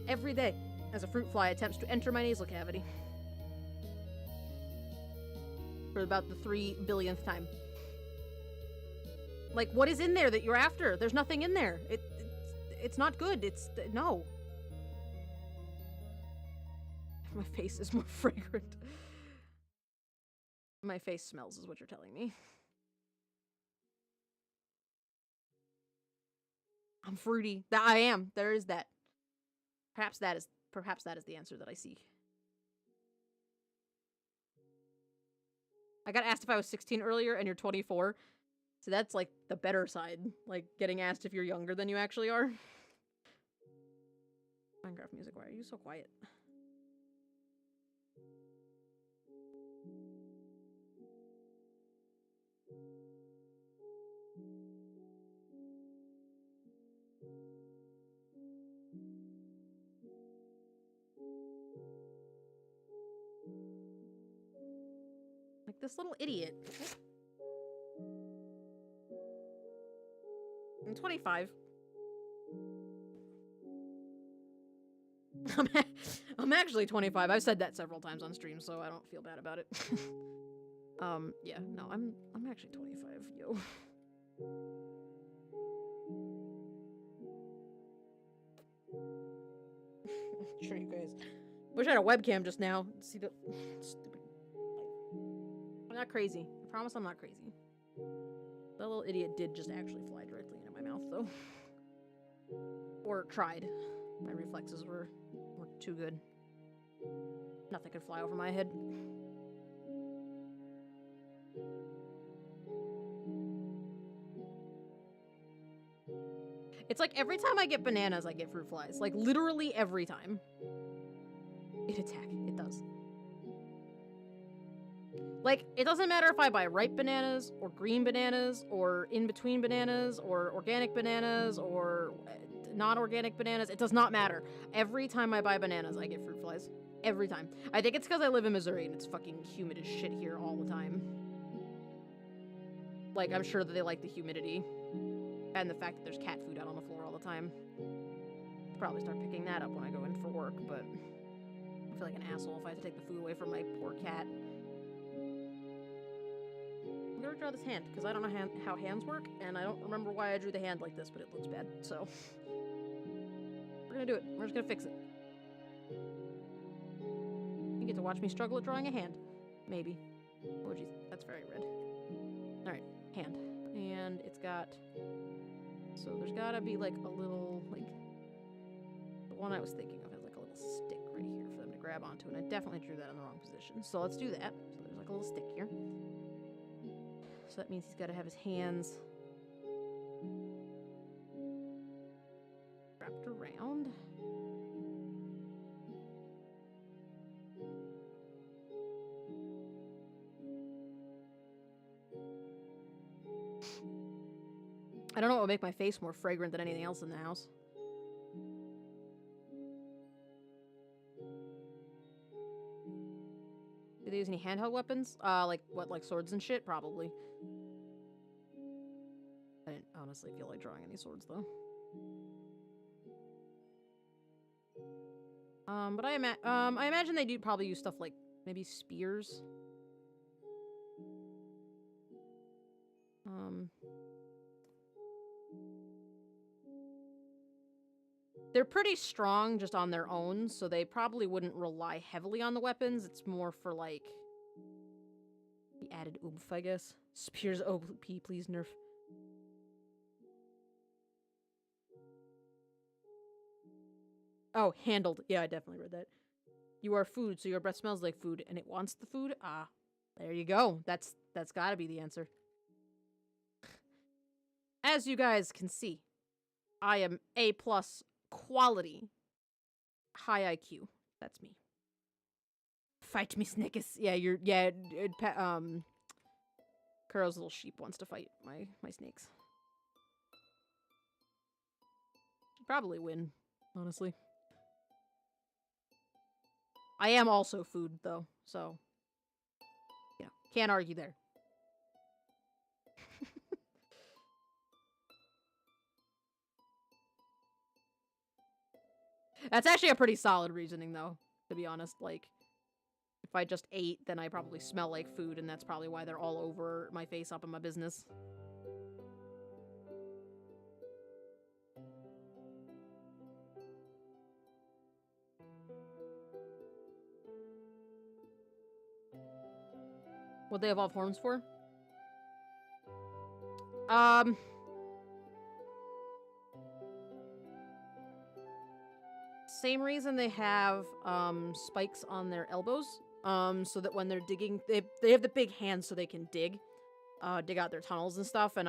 every day as a fruit fly attempts to enter my nasal cavity. For about the 3 billionth time. Like, what is in there that you're after? There's nothing in there. It's not good. No. My face is more fragrant. My face smells is what you're telling me. I'm fruity. I am. There is that. Perhaps that is the answer that I seek. I got asked if I was 16 earlier and you're 24. So that's like the better side. Like getting asked if you're younger than you actually are. Minecraft music, why are you so quiet? Like this little idiot. I'm 25. I'm actually 25. I've said that several times on stream, so I don't feel bad about it. Yeah, no, I'm actually 25, yo. Sure, you guys. Wish I had a webcam just now. See the stupid. I'm not crazy. I promise I'm not crazy. That little idiot did just actually fly directly into my mouth, though. Or tried. My reflexes were too good. Nothing could fly over my head. It's like every time I get bananas, I get fruit flies. Like literally every time. It attack. It does. Like, it doesn't matter if I buy ripe bananas, or green bananas, or in-between bananas, or organic bananas, or non-organic bananas. It does not matter. Every time I buy bananas, I get fruit flies. Every time. I think it's because I live in Missouri and it's fucking humid as shit here all the time. Like, I'm sure that they like the humidity. And the fact that there's cat food out on the floor all the time. I'll probably start picking that up when I go in for work, but I feel like an asshole if I have to take the food away from my poor cat. I'm gonna draw this hand, because I don't know how hands work, and I don't remember why I drew the hand like this, but it looks bad, so. We're gonna do it. We're just gonna fix it. You get to watch me struggle at drawing a hand. Maybe. Oh, jeez. That's very red. Alright, hand. And it's got... So there's gotta be, like, a little, like... The one I was thinking of has, like, a little stick right here for them to grab onto, and I definitely drew that in the wrong position. So let's do that. So there's, like, a little stick here. So that means he's gotta have his hands... wrapped around. I don't know what would make my face more fragrant than anything else in the house. Do they use any handheld weapons? Like swords and shit? Probably. I didn't honestly feel like drawing any swords, though. But I imagine they do probably use stuff like maybe spears. They're pretty strong just on their own, so they probably wouldn't rely heavily on the weapons. It's more for, like, the added oomph, I guess. Spears OP, please nerf. Oh, handled. Yeah, I definitely read that. You are food, so your breath smells like food, and it wants the food? Ah, there you go. That's gotta be the answer. As you guys can see, I am A+ quality, high IQ. That's me. Fight me, Snickers. Yeah, Kuro's little sheep wants to fight my snakes. Should probably win, honestly. I am also food, though, so, you know, can't argue there. That's actually a pretty solid reasoning, though, to be honest. Like, if I just ate, then I probably smell like food, and that's probably why they're all over my face up in my business. What they evolve horns for? Same reason they have spikes on their elbows, so that when they're digging, they have the big hands so they can dig out their tunnels and stuff. And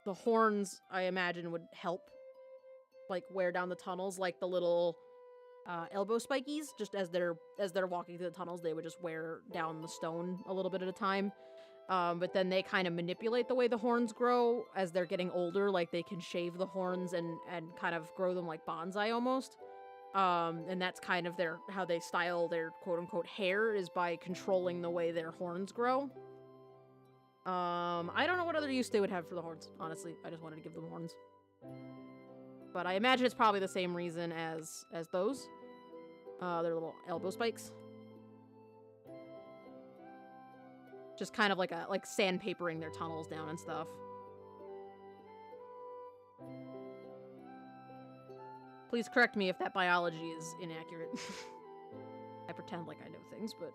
the horns, I imagine, would help, like, wear down the tunnels, like the little elbow spikies. Just as they're walking through the tunnels, they would just wear down the stone a little bit at a time. But then they kind of manipulate the way the horns grow as they're getting older. Like, they can shave the horns and kind of grow them like bonsai almost. And that's kind of how they style their quote-unquote hair, is by controlling the way their horns grow. I don't know what other use they would have for the horns, honestly. I just wanted to give them horns. But I imagine it's probably the same reason as those. Their little elbow spikes. Just kind of like sandpapering their tunnels down and stuff. Please correct me if that biology is inaccurate. I pretend like I know things, but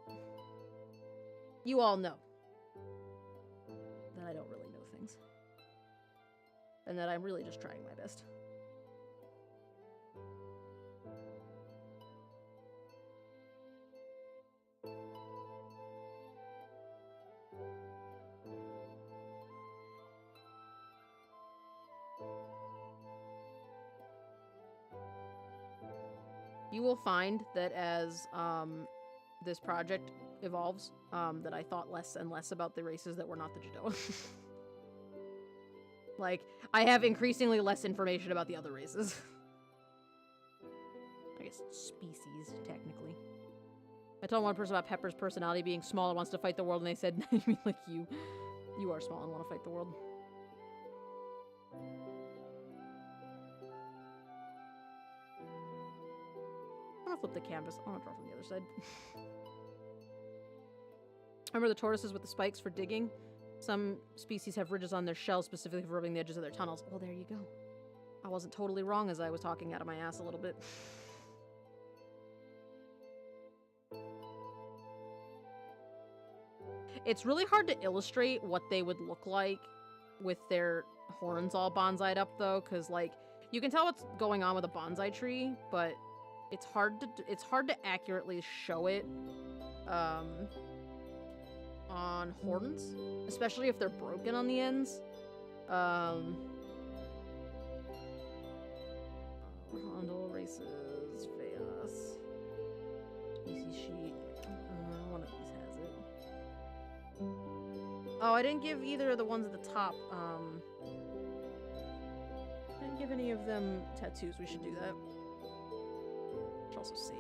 you all know that I don't really know things. And that I'm really just trying my best. You will find that as this project evolves, that I thought less and less about the races that were not the Judo. Like, I have increasingly less information about the other races. I guess species, technically. I told one person about Pepper's personality being small and wants to fight the world, and they said, I mean, like, you are small and want to fight the world. I'm gonna flip the canvas. I want to draw from the other side. Remember the tortoises with the spikes for digging? Some species have ridges on their shells specifically for rubbing the edges of their tunnels. Well, there you go. I wasn't totally wrong as I was talking out of my ass a little bit. It's really hard to illustrate what they would look like with their horns all bonsai'd up, though, because, like, you can tell what's going on with a bonsai tree, but it's hard to accurately show it on horns, especially if they're broken on the ends. Handle races, Veias, species sheet. One of these has it. Oh, I didn't give either of the ones at the top. I didn't give any of them tattoos. We should do that. Should also save.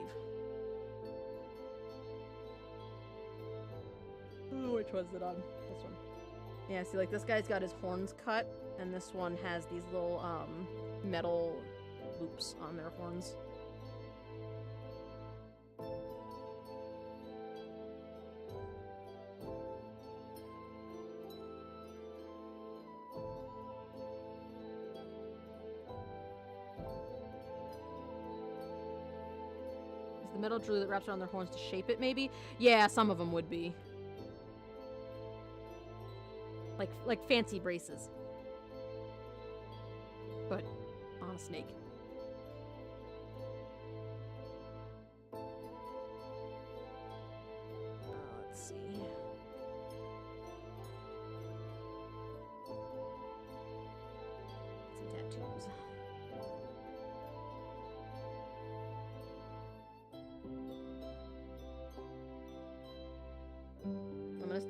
Oh, which one's it on? This one. Yeah, see, like, this guy's got his horns cut, and this one has these little, metal loops on their horns. Is the metal jewelry that wraps around their horns to shape it, maybe? Yeah, some of them would be. Like fancy braces. But on a snake.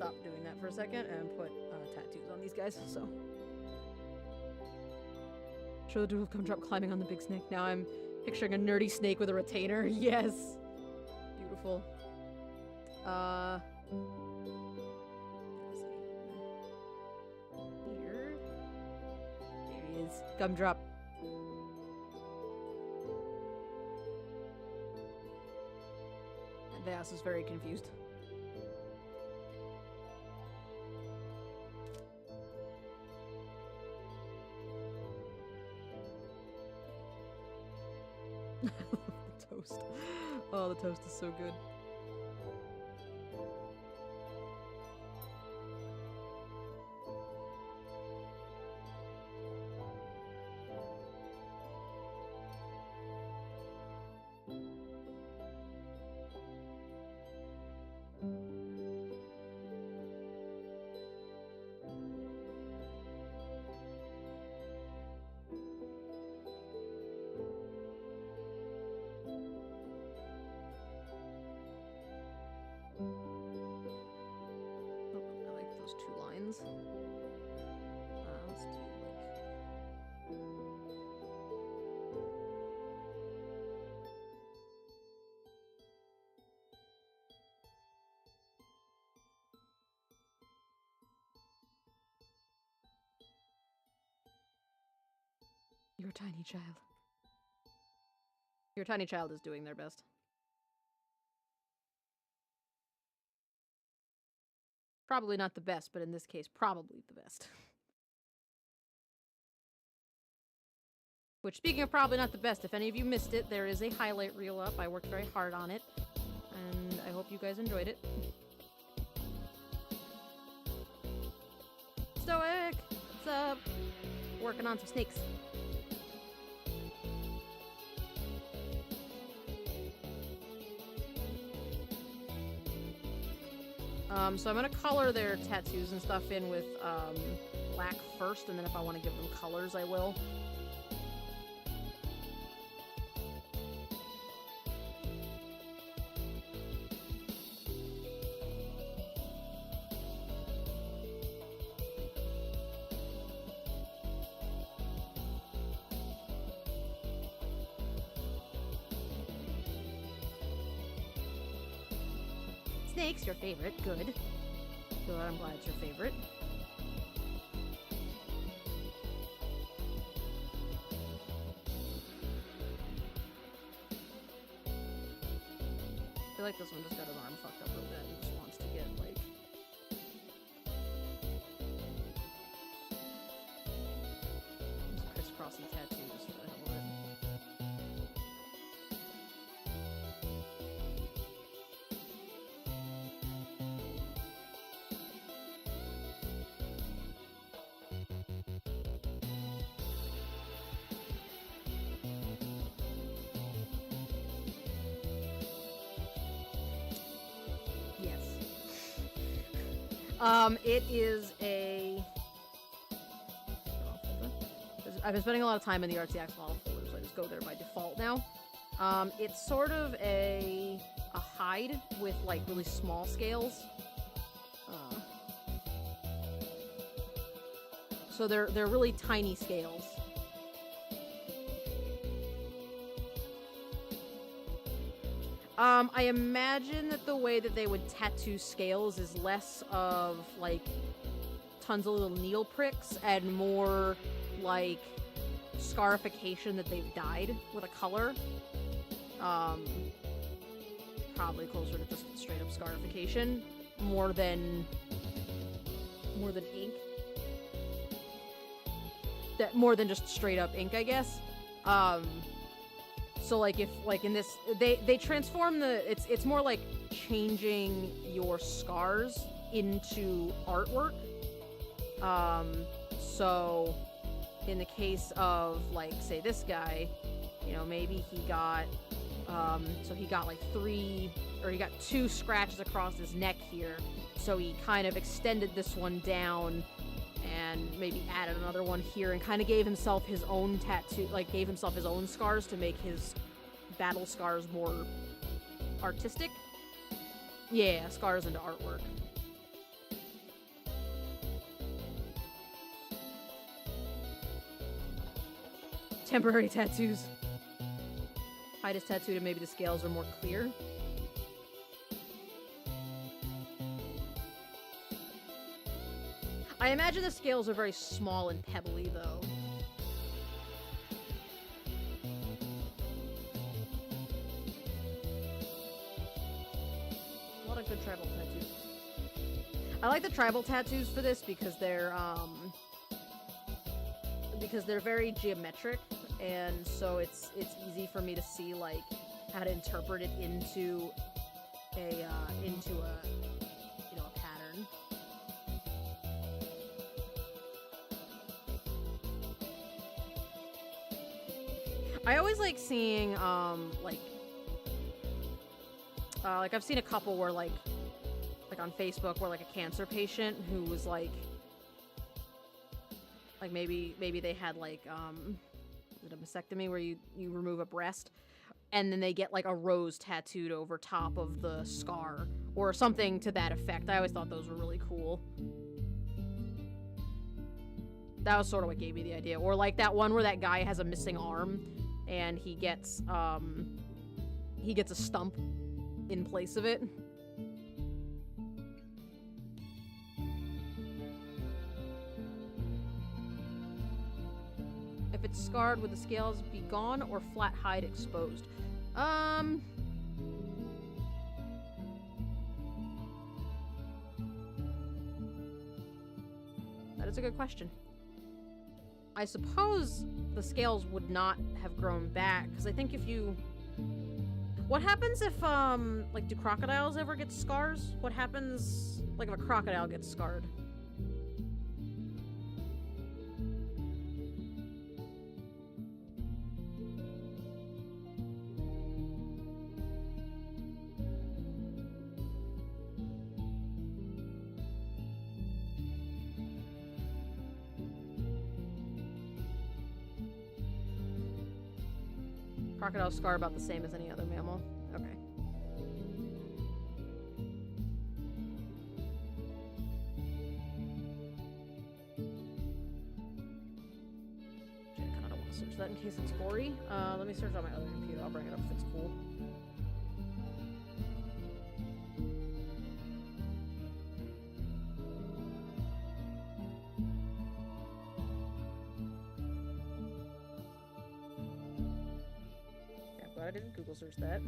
stop doing that for a second and put tattoos on these guys, so. Show the dude come drop climbing on the big snake. Now I'm picturing a nerdy snake with a retainer. Yes! Beautiful. Let's see. Here. There he is. Gumdrop. And Veias is very confused. I love the toast. Oh, the toast is so good. Let's do Your tiny child. Your tiny child is doing their best. Probably not the best, but in this case, probably the best. Which, speaking of probably not the best, if any of you missed it, there is a highlight reel up. I worked very hard on it, and I hope you guys enjoyed it. Stoic! What's up? Working on some snakes. So I'm gonna color their tattoos and stuff in with black first, and then if I want to give them colors, I will. Snake's your favorite. Good. Good, I'm glad it's your favorite. I feel like this one just got his arm fucked up real bad. He just wants to get, like... just crisscrossy tattoo just for the hell of it. It is a... I've been spending a lot of time in the RTX model folder, so I just go there by default now. It's sort of a hide with, like, really small scales. So they're really tiny scales. I imagine that the way that they would tattoo scales is less of, like, tons of little needle pricks and more, like, scarification that they've dyed with a color. Probably closer to just straight up scarification, more than ink. More than just straight up ink, I guess. So, like, if, like, in this, they transform it's more like changing your scars into artwork. So, in the case of, like, say this guy, you know, maybe he got, so he got, like, he got 2 scratches across his neck here, so he kind of extended this one down and maybe added another one here and kind of gave himself his own tattoo, like gave himself his own scars to make his battle scars more artistic. Yeah, scars into artwork. temporary tattoos. Hide his tattooed and maybe the scales are more clear. I imagine the scales are very small and pebbly, though. A lot of good tribal tattoos. I like the tribal tattoos for this because they're very geometric, and so it's easy for me to see like how to interpret it into a you know, a pattern. I always like seeing like I've seen a couple where like on Facebook where like a cancer patient who was like maybe they had like is it a mastectomy where you remove a breast and then they get like a rose tattooed over top of the scar or something to that effect. I always thought those were really cool. That was sort of what gave me the idea. Or like that one where that guy has a missing arm and he gets a stump in place of it. If it's scarred, would the scales be gone or flat hide exposed? That is a good question. I suppose the scales would not have grown back, because I think if you... What happens if, like, do crocodiles ever get scars? What happens, like, if a crocodile gets scarred? Crocodile scar about the same as any other mammal. Okay. I kind of don't want to search that in case it's gory. Let me search on my other computer. I'll bring it up if it's cool. I didn't Google search that.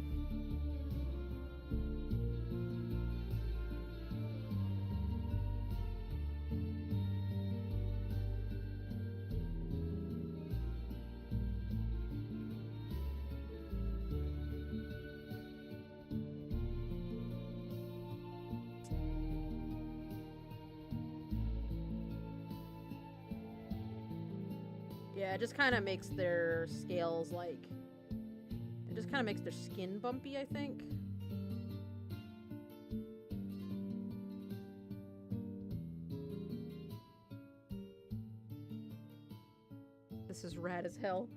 Yeah, it just kind of makes their scales like... Just kind of makes their skin bumpy, I think. This is rad as hell.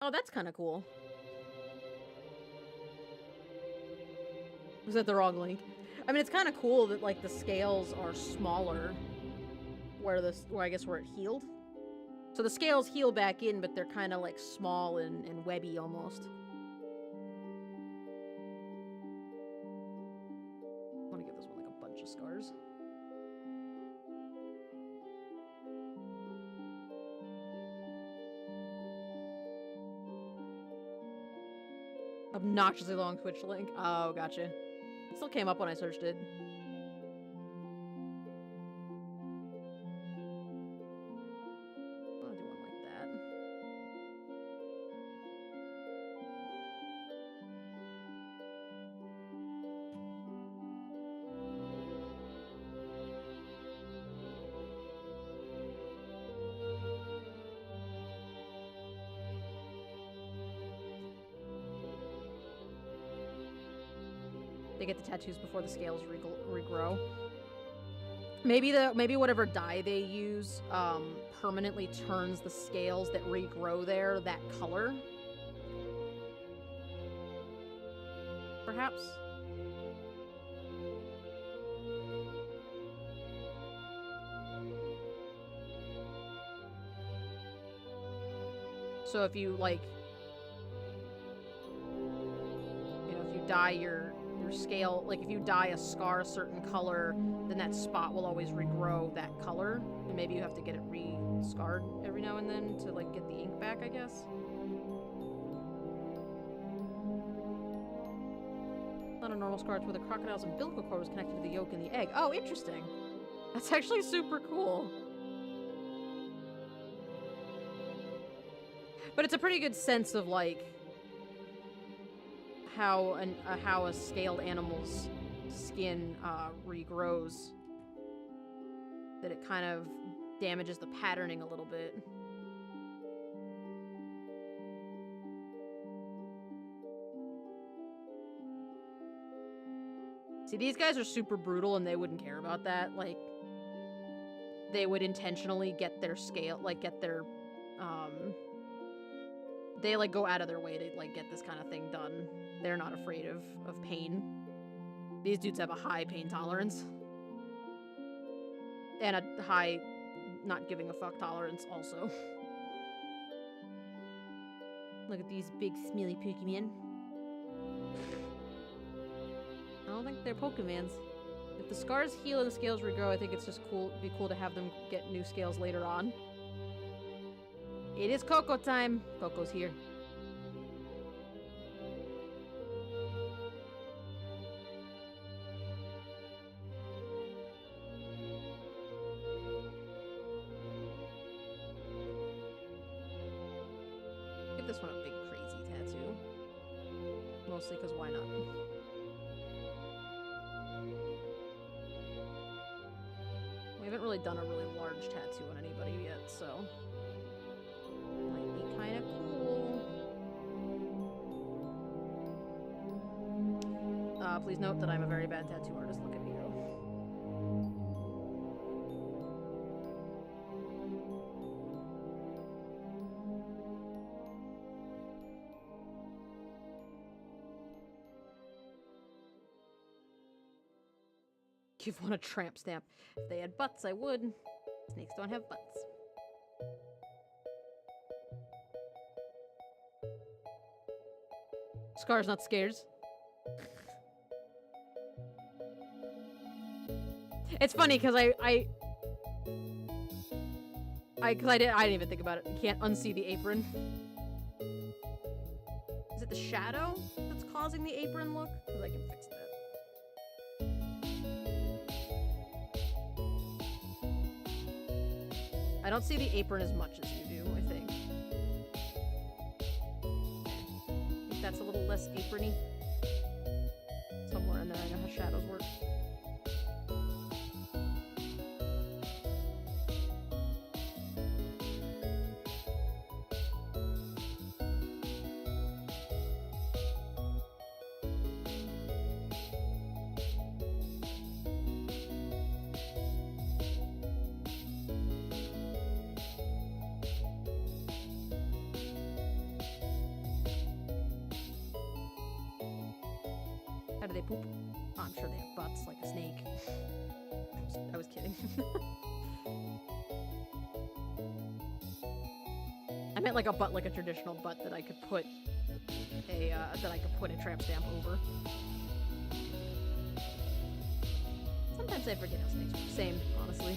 Oh, that's kind of cool. Was that the wrong link? I mean, it's kind of cool that like the scales are smaller where I guess where it healed. So the scales heal back in, but they're kind of like small and webby almost. I want to give this one like a bunch of scars. Obnoxiously long Twitch link. Oh, gotcha. It still came up when I searched it. They get the tattoos before the scales regrow. Maybe whatever dye they use permanently turns the scales that regrow there that color. Perhaps. So if you, like, you know, if you dye your scale, like if you dye a scar a certain color, then that spot will always regrow that color, and maybe you have to get it re-scarred every now and then to, like, get the ink back, I guess. Not a normal scar, it's where the crocodile's umbilical cord was connected to the yolk in the egg. Oh, interesting. That's actually super cool. But it's a pretty good sense of, like, how a scaled animal's skin regrows. That it kind of damages the patterning a little bit. See, these guys are super brutal and they wouldn't care about that. Like, they would intentionally get their scale, like, get their, they, like, go out of their way to, like, get this kind of thing done. They're not afraid of pain. These dudes have a high pain tolerance. And a high not giving a fuck tolerance, also. Look at these big, smelly Pokemon. I don't think they're Pokemons. If the scars heal and the scales regrow, I think it's just cool. It'd be cool to have them get new scales later on. It is Coco time. Coco's here. Give this one a big crazy tattoo. Mostly because why not? We haven't really done a really large tattoo on anybody yet, so might be kind of cool. Please note that I'm a very bad tattoo artist. Look at me go. Give one a tramp stamp. If they had butts, I would. Snakes don't have butts. Scar's not scares. It's funny because I didn't even think about it. You can't unsee the apron. Is it the shadow that's causing the apron look? Because I can fix that. I don't see the apron as much as you do, I think. I think that's a little less aprony. Somewhere in there, I know how shadows work. How do they poop? Oh, I'm sure they have butts like a snake. I was kidding. I meant like a butt, like a traditional butt that I could put a tramp stamp over. Sometimes I forget how snakes work. Same, honestly.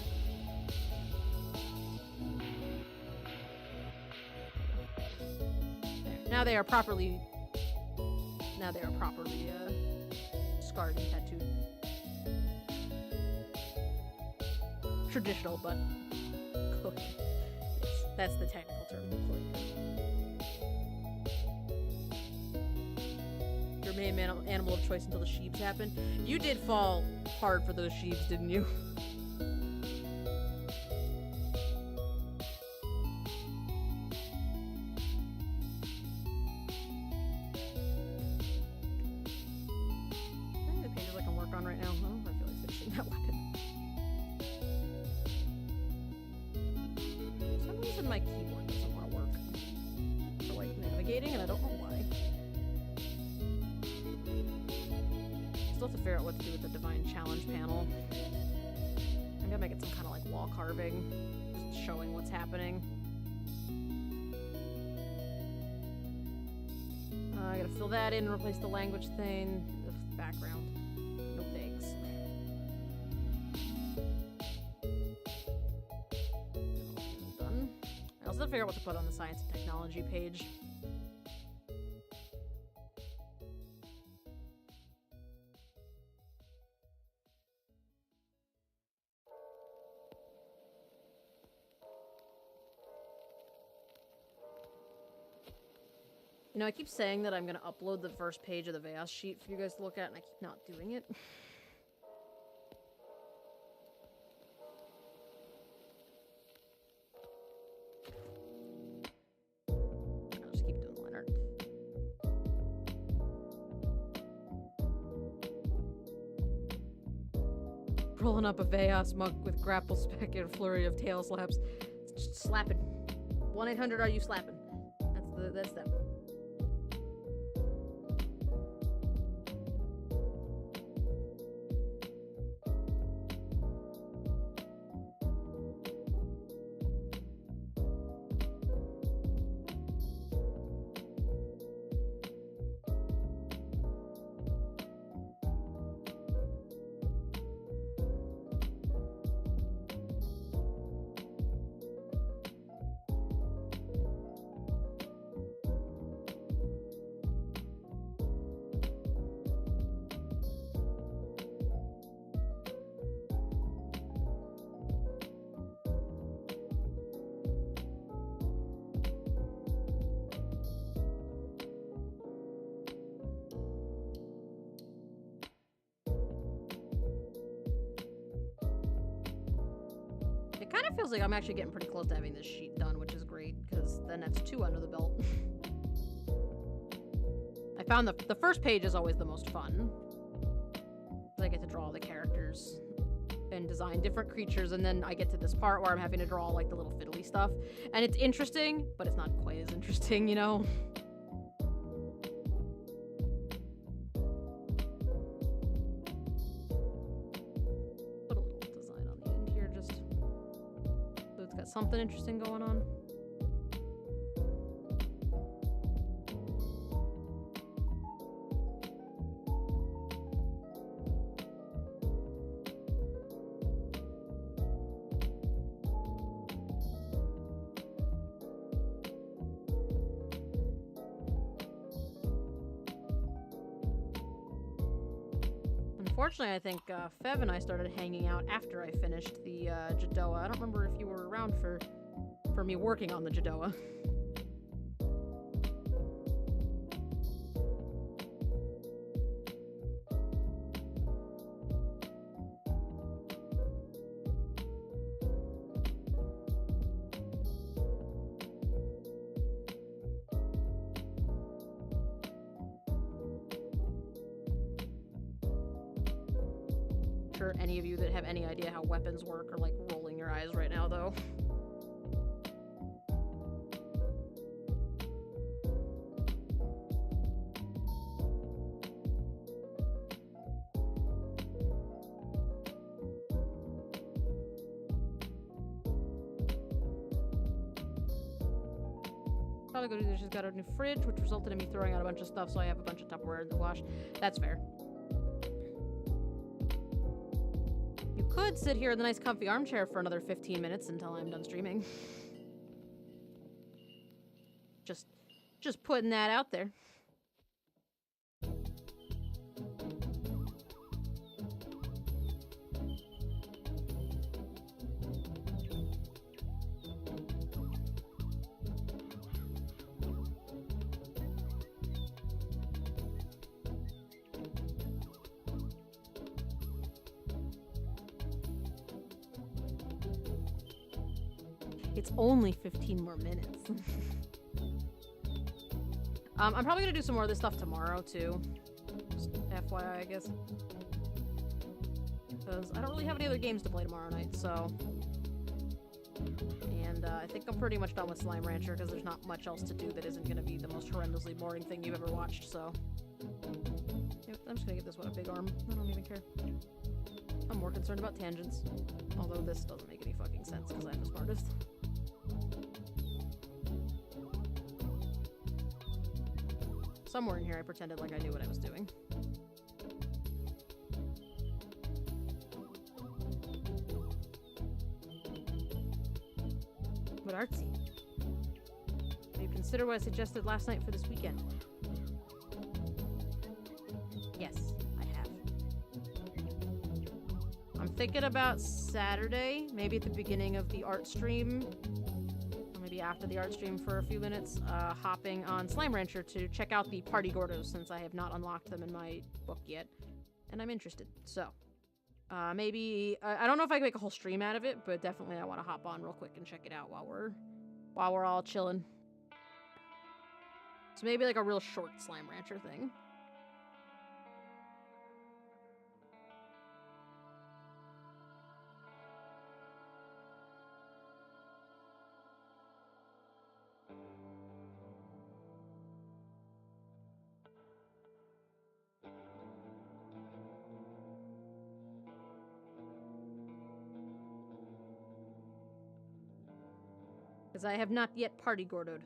There. Now they are properly scarred and tattooed. Traditional, but cloak. Yes, that's the technical term. Cloak. Your main animal of choice until the sheeps happen. You did fall hard for those sheeps, didn't you? fill that in and replace the language thing with background. No thanks. Done. I also have to figure out what to put on the science and technology page. You know, I keep saying that I'm going to upload the first page of the Veias sheet for you guys to look at, and I keep not doing it. I'll just keep doing line art. Rolling up a Veias mug with grapple spec and a flurry of tail slaps. Just slapping. 1-800 are you slapping? That's them. It kind of feels like I'm actually getting pretty close to having this sheet done, which is great, because then that's 2 under the belt. I found the first page is always the most fun. I get to draw the characters and design different creatures, and then I get to this part where I'm having to draw, like, the little fiddly stuff. And it's interesting, but it's not quite as interesting, you know? Something interesting going on. Unfortunately, I think Fev and I started hanging out after I finished the Jadoa. I don't remember if you were around for me working on the Jadoa. Any of you that have any idea how weapons work are like rolling your eyes right now, though. Probably go to she's got a new fridge, which resulted in me throwing out a bunch of stuff, so I have a bunch of Tupperware in the wash. That's fair. Could sit here in the nice comfy armchair for another 15 minutes until I'm done streaming. Just putting that out there. It's only 15 more minutes. I'm probably gonna do some more of this stuff tomorrow, too. Just FYI, I guess. Because I don't really have any other games to play tomorrow night, so... And I think I'm pretty much done with Slime Rancher, because there's not much else to do that isn't gonna be the most horrendously boring thing you've ever watched, so... Yep, I'm just gonna give this one a big arm. I don't even care. I'm more concerned about tangents. Although this doesn't make any fucking sense, because I'm the smartest. somewhere in here I pretended like I knew what I was doing. But artsy. Maybe consider what I suggested last night for this weekend. Yes, I have. I'm thinking about Saturday, maybe at the beginning of the art stream, or maybe after the art stream for a few minutes, hopping on Slime Rancher to check out the Party Gordos, since I have not unlocked them in my book yet, and I'm interested. So, maybe I don't know if I can make a whole stream out of it, but definitely I want to hop on real quick and check it out while we're all chilling. So maybe like a real short Slime Rancher thing. Because I have not yet party gordoed.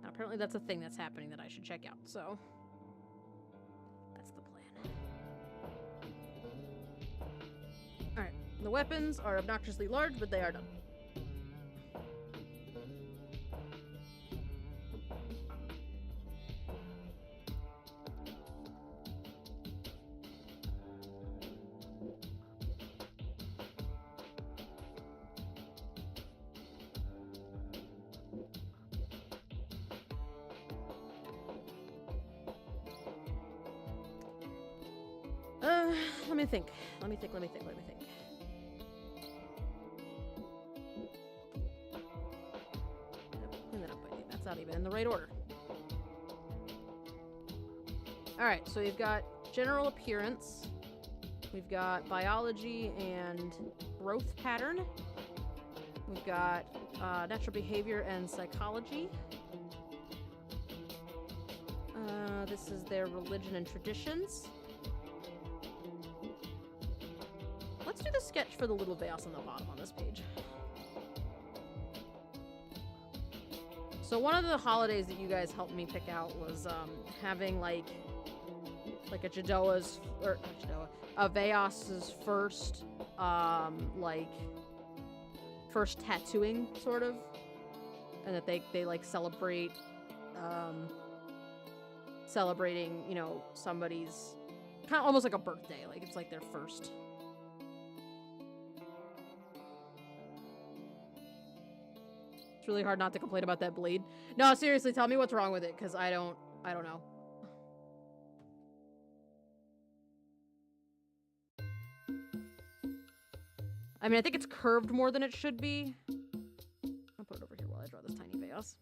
And apparently that's a thing that's happening that I should check out, so... that's the plan. Alright, the weapons are obnoxiously large, but they are done. Let me think. Let me think. Clean that up, I think. That's not even in the right order. Alright, so we've got general appearance. We've got biology and growth pattern. We've got natural behavior and psychology. This is their religion and traditions. Let's do the sketch for the little Veias on the bottom on this page. So one of the holidays that you guys helped me pick out was having like a Jadoa's, or not Jadoa, a Veias's first first tattooing sort of, and that they like celebrating, you know, somebody's kind of almost like a birthday, like it's like their first. It's really hard not to complain about that bleed. No, seriously, tell me what's wrong with it, because I don't know. I mean, I think it's curved more than it should be. I'll put it over here while I draw this tiny Veias.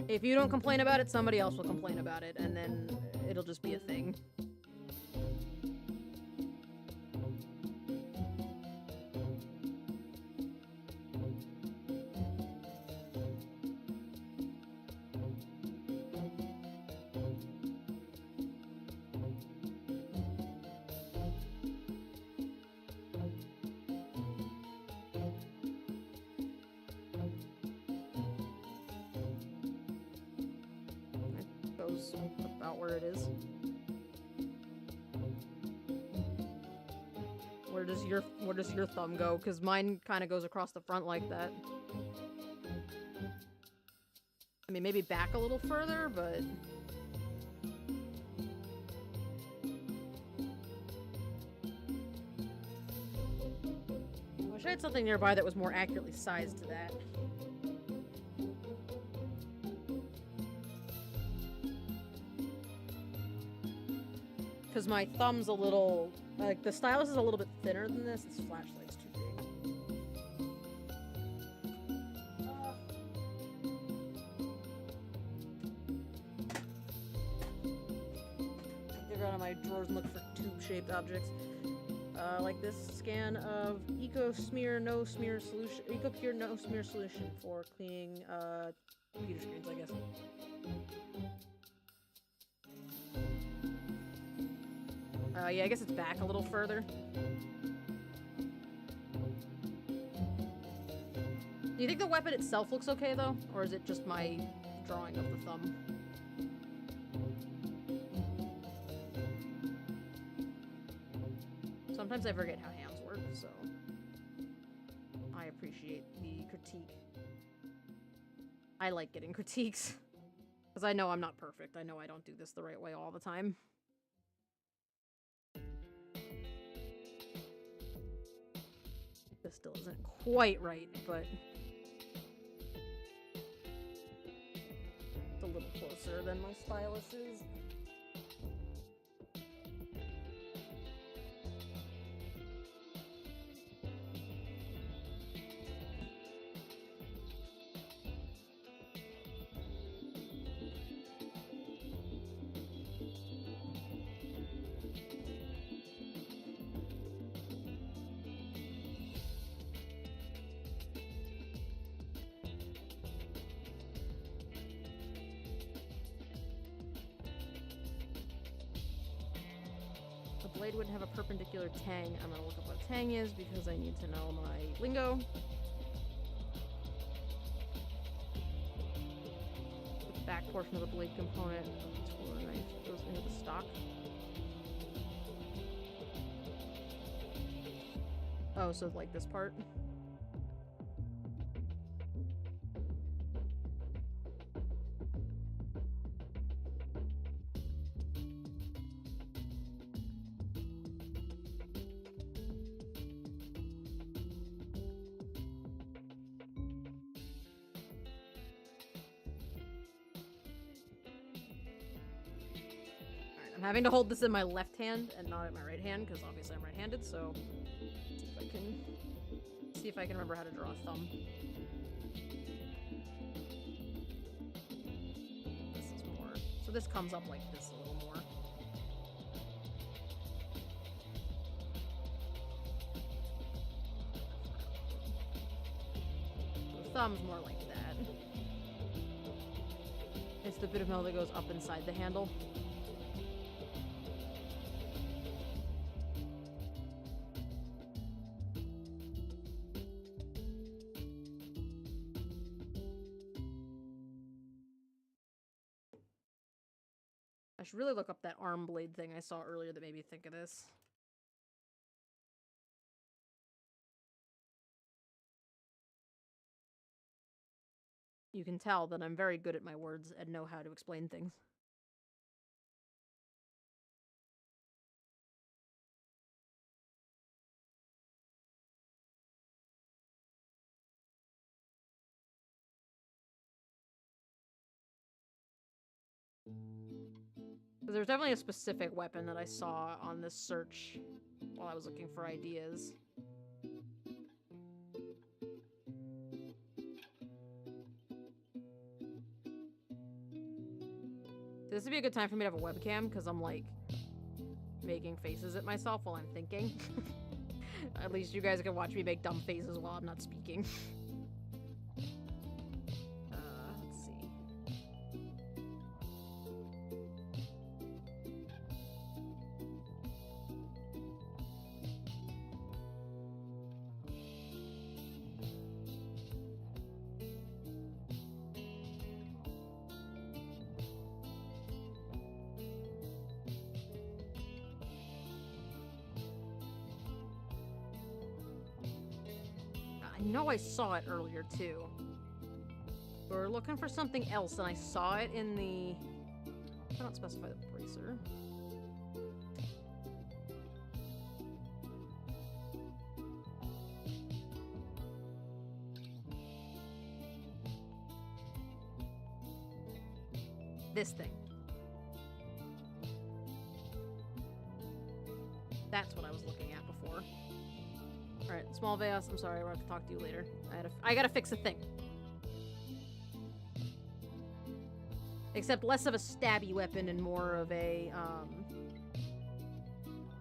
If you don't complain about it, somebody else will complain about it, and then it'll just be a thing. About where it is. Where does your thumb go? Because mine kind of goes across the front like that. I mean, maybe back a little further, but... I wish I had something nearby that was more accurately sized to that. Because my thumb's a little... like, the stylus is a little bit thinner than this. This flashlight's too big. Dig around in my drawers and look for tube-shaped objects. Like this scan of EcoSmear No Smear Solution... EcoPure No Smear Solution for cleaning, computer screens, I guess. Yeah, I guess it's back a little further. Do you think the weapon itself looks okay, though? Or is it just my drawing of the thumb. Sometimes I forget how hands work, so I appreciate the critique. I like getting critiques, because I know I'm not perfect. I know I don't do this the right way all the time. This still isn't quite right, but it's a little closer than my stylus is. The blade wouldn't have a perpendicular tang. I'm gonna look up what a tang is because I need to know my lingo. The back portion of the blade component of the tool or knife goes into the stock. Oh, so like this part? I'm having to hold this in my left hand and not in my right hand because obviously I'm right-handed, so see if I can remember how to draw a thumb. This is more. So this comes up like this a little more. The thumb's more like that. It's the bit of metal that goes up inside the handle. I should really look up that arm blade thing I saw earlier that made me think of this. You can tell that I'm very good at my words and know how to explain things. There's definitely a specific weapon that I saw on this search while I was looking for ideas. This would be a good time for me to have a webcam, because I'm, like, making faces at myself while I'm thinking. At least you guys can watch me make dumb faces while I'm not speaking. Let's see. I know I saw it earlier, too. We were looking for something else, and I saw it in the... I don't specify the bracer. This thing. That's what I was looking at before. Alright, small Veias, I'm sorry, we'll have to talk to you later. I gotta fix a thing. Except less of a stabby weapon and more of a, I'm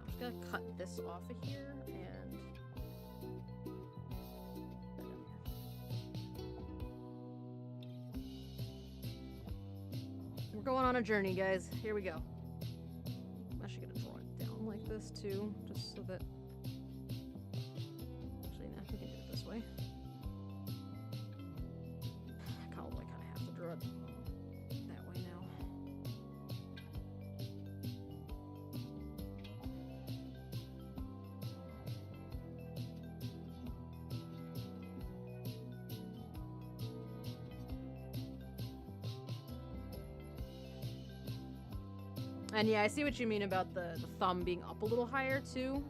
just gonna cut this off of here, and... We're going on a journey, guys. Here we go. I'm actually gonna draw it down like this, too, just so that... We can do it this way. I kind of have to draw it And yeah, I see what you mean about the thumb being up a little higher too.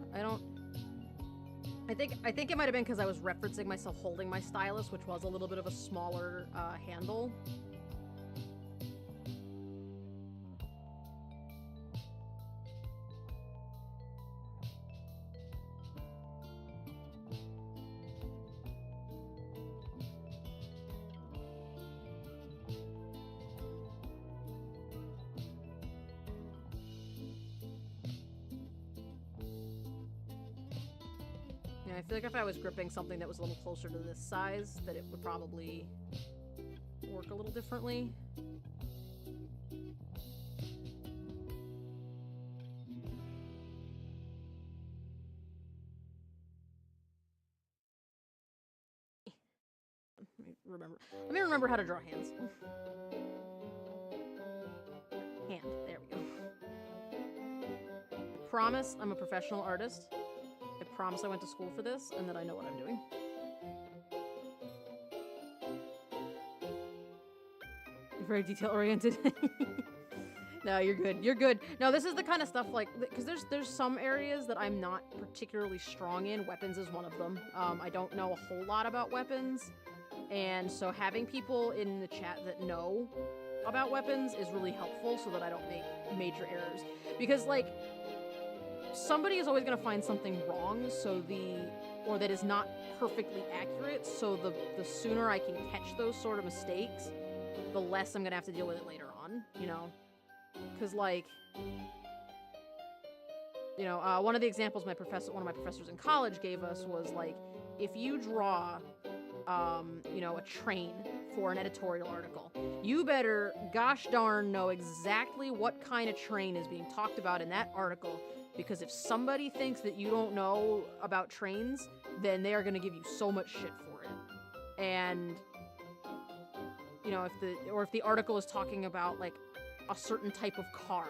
I think it might have been because I was referencing myself holding my stylus, which was a little bit of a smaller handle. I feel like if I was gripping something that was a little closer to this size, that it would probably work a little differently. Let me remember how to draw hands. Hand. There we go. I promise I'm a professional artist. I promise I went to school for this, and that I know what I'm doing. You're very detail-oriented. No, you're good. You're good. No, this is the kind of stuff, like, because there's some areas that I'm not particularly strong in. Weapons is one of them. I don't know a whole lot about weapons, and so having people in the chat that know about weapons is really helpful so that I don't make major errors. Because, like, somebody is always going to find something wrong, or that is not perfectly accurate, so the sooner I can catch those sort of mistakes, the less I'm going to have to deal with it later on, you know? Because, like, you know, one of the examples one of my professors in college gave us was, like, if you draw, you know, a train for an editorial article, you better gosh darn know exactly what kind of train is being talked about in that article, because if somebody thinks that you don't know about trains, then they are going to give you so much shit for it. And, you know, if the article is talking about, like, a certain type of car,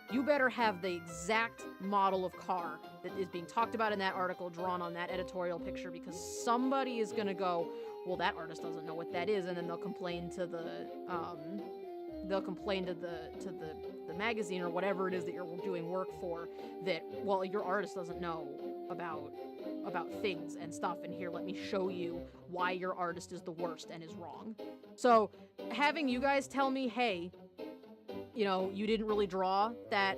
you better have the exact model of car that is being talked about in that article drawn on that editorial picture, because somebody is going to go, well, that artist doesn't know what that is, and then they'll complain to the magazine or whatever it is that you're doing work for, that, well, your artist doesn't know about things and stuff, and here, let me show you why your artist is the worst and is wrong. So having you guys tell me, hey, you know, you didn't really draw that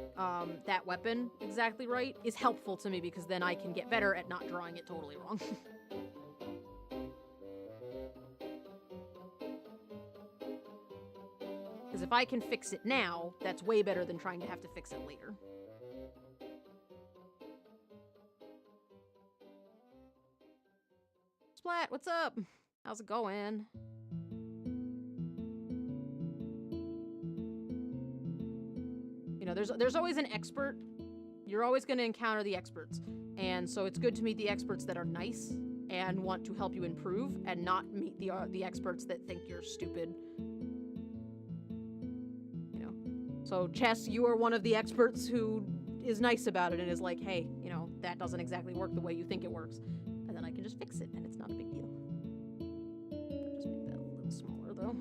weapon exactly right, is helpful to me, because then I can get better at not drawing it totally wrong. Because if I can fix it now, that's way better than trying to have to fix it later. Splat, what's up? How's it going? You know, there's always an expert. You're always going to encounter the experts. And so it's good to meet the experts that are nice and want to help you improve, and not meet the experts that think you're stupid. So, Chess, you are one of the experts who is nice about it and is like, hey, you know, that doesn't exactly work the way you think it works. And then I can just fix it, and it's not a big deal. Just make that a little smaller, though.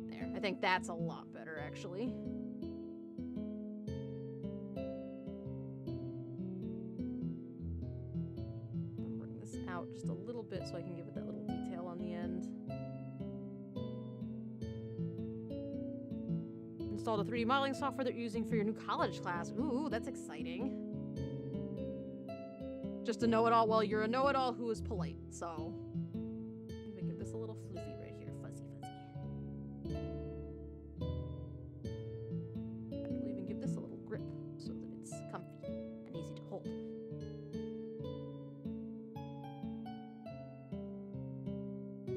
There. I think that's a lot better, actually. I'll bring this out just a little bit so I can give it that little detail on the end. Install the 3D modeling software that you're using for your new college class. Ooh, that's exciting. Just a know-it-all. Well, you're a know-it-all who is polite, so... Maybe give this a little floofy right here. Fuzzy, fuzzy. I'll even give this a little grip so that it's comfy and easy to hold.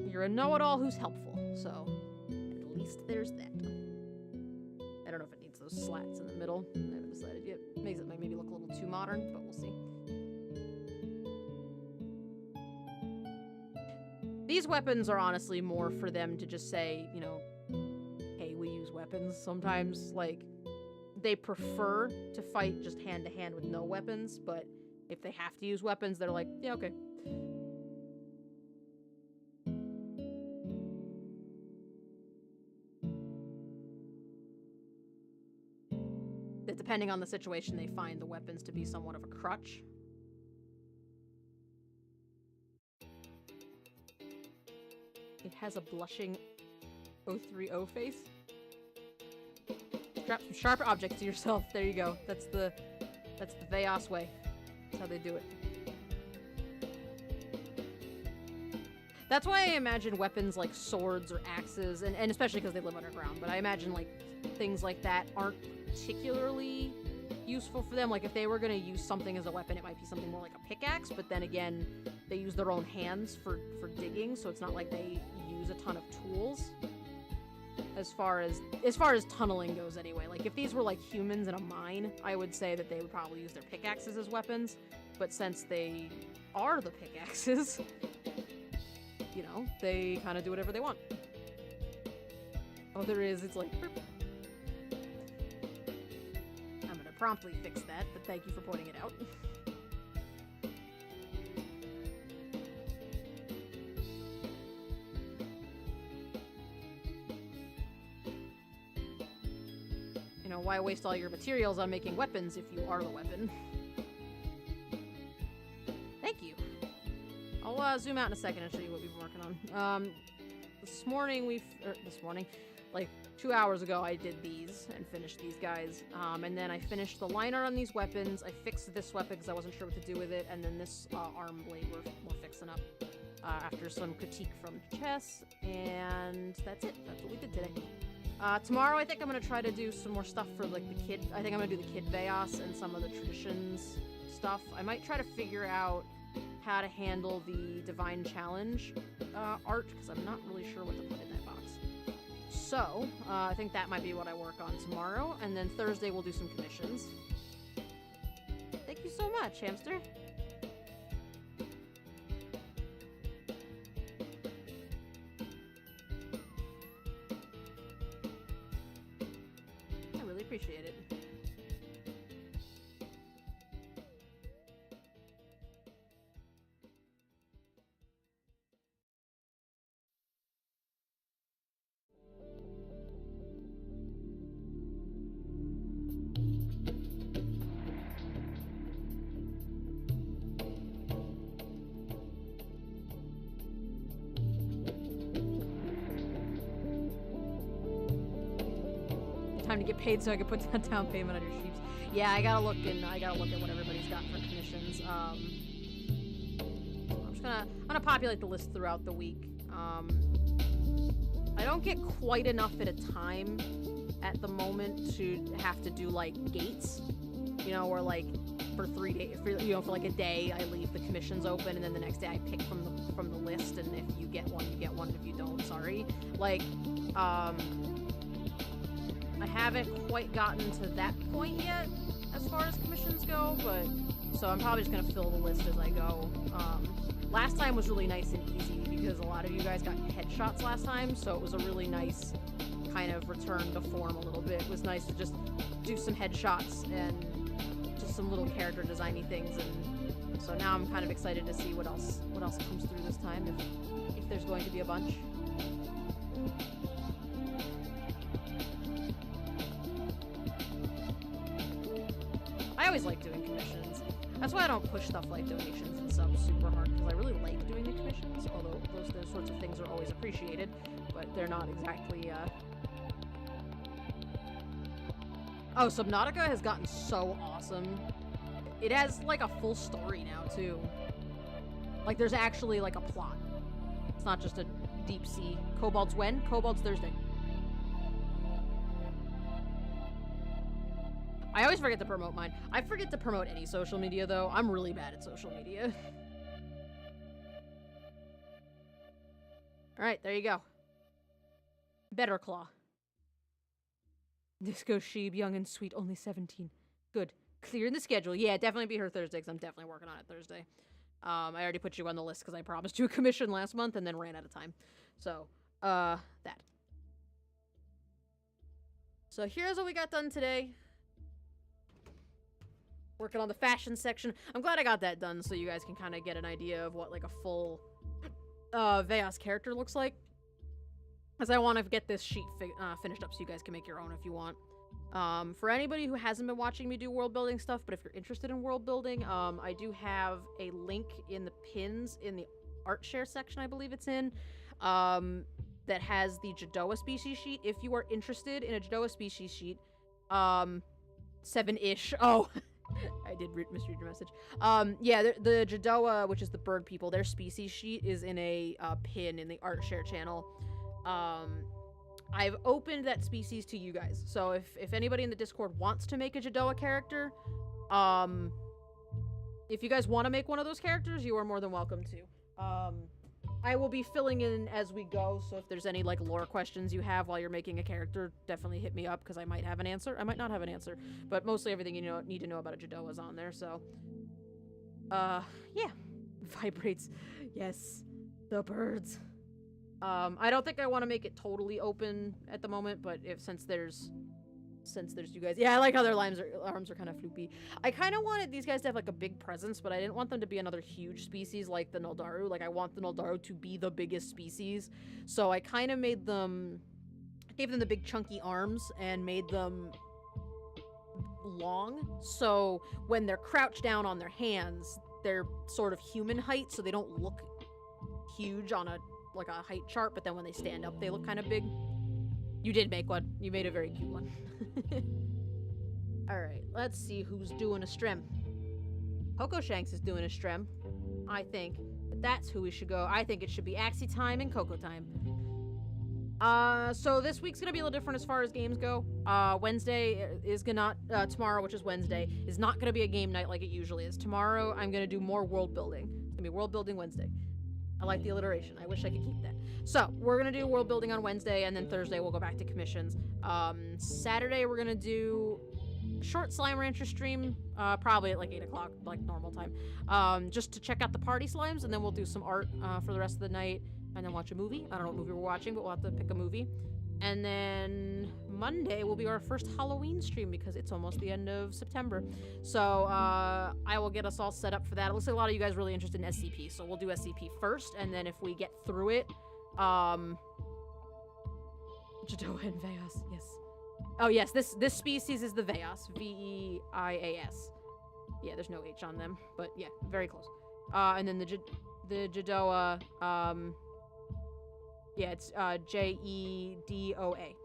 You're a know-it-all who's helpful, so at least there's that. I don't know if it needs those slats in the middle. I haven't decided yet. Makes it maybe look a little too modern, but we'll see. These weapons are honestly more for them to just say, you know, hey, we use weapons. Sometimes, like, they prefer to fight just hand-to-hand with no weapons, but if they have to use weapons, they're like, yeah, okay. depending on the situation, they find the weapons to be somewhat of a crutch. It has a blushing 030 face. Strap some sharp objects to yourself. There you go. That's the Veias way. That's how they do it. That's why I imagine weapons like swords or axes, and especially because they live underground, but I imagine like things like that aren't particularly useful for them. Like if they were going to use something as a weapon, it might be something more like a pickaxe, but then again, they use their own hands for digging, so it's not like they use a ton of tools. As far as tunneling goes anyway. Like if these were like humans in a mine, I would say that they would probably use their pickaxes as weapons, but since they are the pickaxes, you know, they kind of do whatever they want. Oh, there is. It's like... Burp. I'm gonna promptly fix that, but thank you for pointing it out. You know, why waste all your materials on making weapons if you are the weapon? Thank you. I'll zoom out in a second and show you what we've been working on. This morning, like 2 hours ago, I did these and finished these guys. And then I finished the liner on these weapons. I fixed this weapon because I wasn't sure what to do with it. And then this arm blade we're fixing up after some critique from Chess. And that's it. That's what we did today. Tomorrow, I think I'm going to try to do some more stuff for like the kid. I think I'm going to do the kid Veias and some of the traditions stuff. I might try to figure out how to handle the Divine Challenge art, because I'm not really sure what to put in that box. So, I think that might be what I work on tomorrow, and then Thursday we'll do some commissions. Thank you so much, hamster. I really appreciate it. Time to get paid so I can put down down payment on your sheeps. Yeah, I gotta look at what everybody's got for commissions. I'm gonna populate the list throughout the week. I don't get quite enough at a time at the moment to have to do like gates, you know, or like for 3 days, for like a day I leave the commissions open, and then the next day I pick from the list, and if you get one, you get one. If you don't, sorry. Like, I haven't quite gotten to that point yet as far as commissions go, but so I'm probably just gonna fill the list as I go. Last time was really nice and easy because a lot of you guys got headshots last time, so it was a really nice kind of return to form a little bit. It was nice to just do some headshots and just some little character designy things, and so now I'm kind of excited to see what else comes through this time, if there's going to be a bunch. I always like doing commissions. That's why I don't push stuff like donations and subs super hard, because I really like doing the commissions, although those sorts of things are always appreciated, but they're not exactly, Oh, Subnautica has gotten so awesome. It has, like, a full story now, too. Like, there's actually, like, a plot. It's not just a deep sea. Cobalt's when? Cobalt's Thursday. I always forget to promote mine. I forget to promote any social media, though. I'm really bad at social media. Alright, there you go. Better Claw. Disco Sheeb, young and sweet, only 17. Good. Clear in the schedule. Yeah, definitely be her Thursday, because I'm definitely working on it Thursday. I already put you on the list, because I promised you a commission last month, and then ran out of time. So, that. So here's what we got done today. Working on the fashion section. I'm glad I got that done so you guys can kind of get an idea of what like a full Veias character looks like. As I want to get this sheet finished up so you guys can make your own if you want. For anybody who hasn't been watching me do world building stuff, but if you're interested in world building, I do have a link in the pins in the art share section, I believe it's in, that has the Jadoa species sheet. If you are interested in a Jadoa species sheet, 7-ish. Oh, I did misread your message. Yeah, the Jadoa, which is the bird people, their species sheet is in a pin in the art share channel. I've opened that species to you guys. So if anybody in the Discord wants to make a Jadoa character, if you guys want to make one of those characters, you are more than welcome to. I will be filling in as we go, so if there's any, like, lore questions you have while you're making a character, definitely hit me up, because I might have an answer. I might not have an answer, but mostly everything you need to know about a Jadoa is on there, so. Yeah. Vibrates. Yes. The birds. I don't think I want to make it totally open at the moment, but since there's you guys. Yeah, I like how their arms are kind of floopy. I kind of wanted these guys to have, like, a big presence, but I didn't want them to be another huge species like the Noldaru. Like, I want the Noldaru to be the biggest species. So I kind of gave them the big chunky arms and made them long. So when they're crouched down on their hands, they're sort of human height, so they don't look huge on a height chart, but then when they stand up, they look kind of big. You did make one. You made a very cute one. Alright, let's see who's doing a strem. Coco Shanks is doing a strem, I think. But that's who we should go. I think it should be Axie time and Coco time. So this week's gonna be a little different as far as games go. Wednesday is tomorrow, which is Wednesday, is not gonna be a game night like it usually is. Tomorrow, I'm gonna do more world building. It's gonna be world building Wednesday. I like the alliteration. I wish I could keep that. So, we're gonna do world building on Wednesday, and then Thursday we'll go back to commissions. Saturday we're gonna do short Slime Rancher stream, probably at like 8 o'clock, like normal time, just to check out the party slimes, and then we'll do some art for the rest of the night, and then watch a movie. I don't know what movie we're watching, but we'll have to pick a movie. And then Monday will be our first Halloween stream because it's almost the end of September. So I will get us all set up for that. It looks like a lot of you guys are really interested in SCP, so we'll do SCP first, and then if we get through it, Jadoa and Veias, yes. Oh yes, this species is the Veias, Veias. Yeah, there's no H on them, but yeah, very close. And then the Jadoa, yeah, it's Jedoa.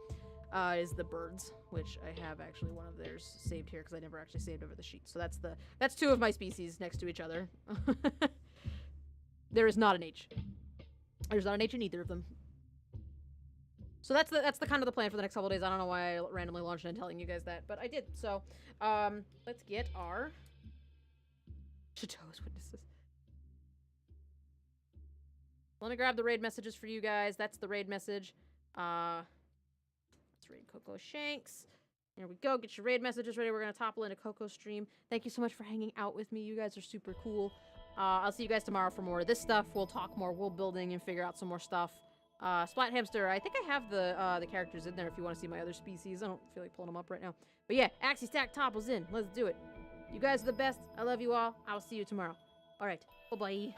Is the birds, which I have actually one of theirs saved here because I never actually saved over the sheet. So that's two of my species next to each other. There is not an H. There's not an H in either of them. So that's the kind of the plan for the next couple of days. I don't know why I randomly launched in telling you guys that, but I did. So let's get our Jadoa's witnesses. Let me grab the raid messages for you guys. That's the raid message. Let's raid Coco Shanks. There we go. Get your raid messages ready. We're going to topple into Coco's stream. Thank you so much for hanging out with me. You guys are super cool. I'll see you guys tomorrow for more of this stuff. We'll talk more world building and figure out some more stuff. Splat Hamster, I think I have the characters in there if you want to see my other species. I don't feel like pulling them up right now. But yeah, Axie Stack topples in. Let's do it. You guys are the best. I love you all. I'll see you tomorrow. All right. Bye-bye.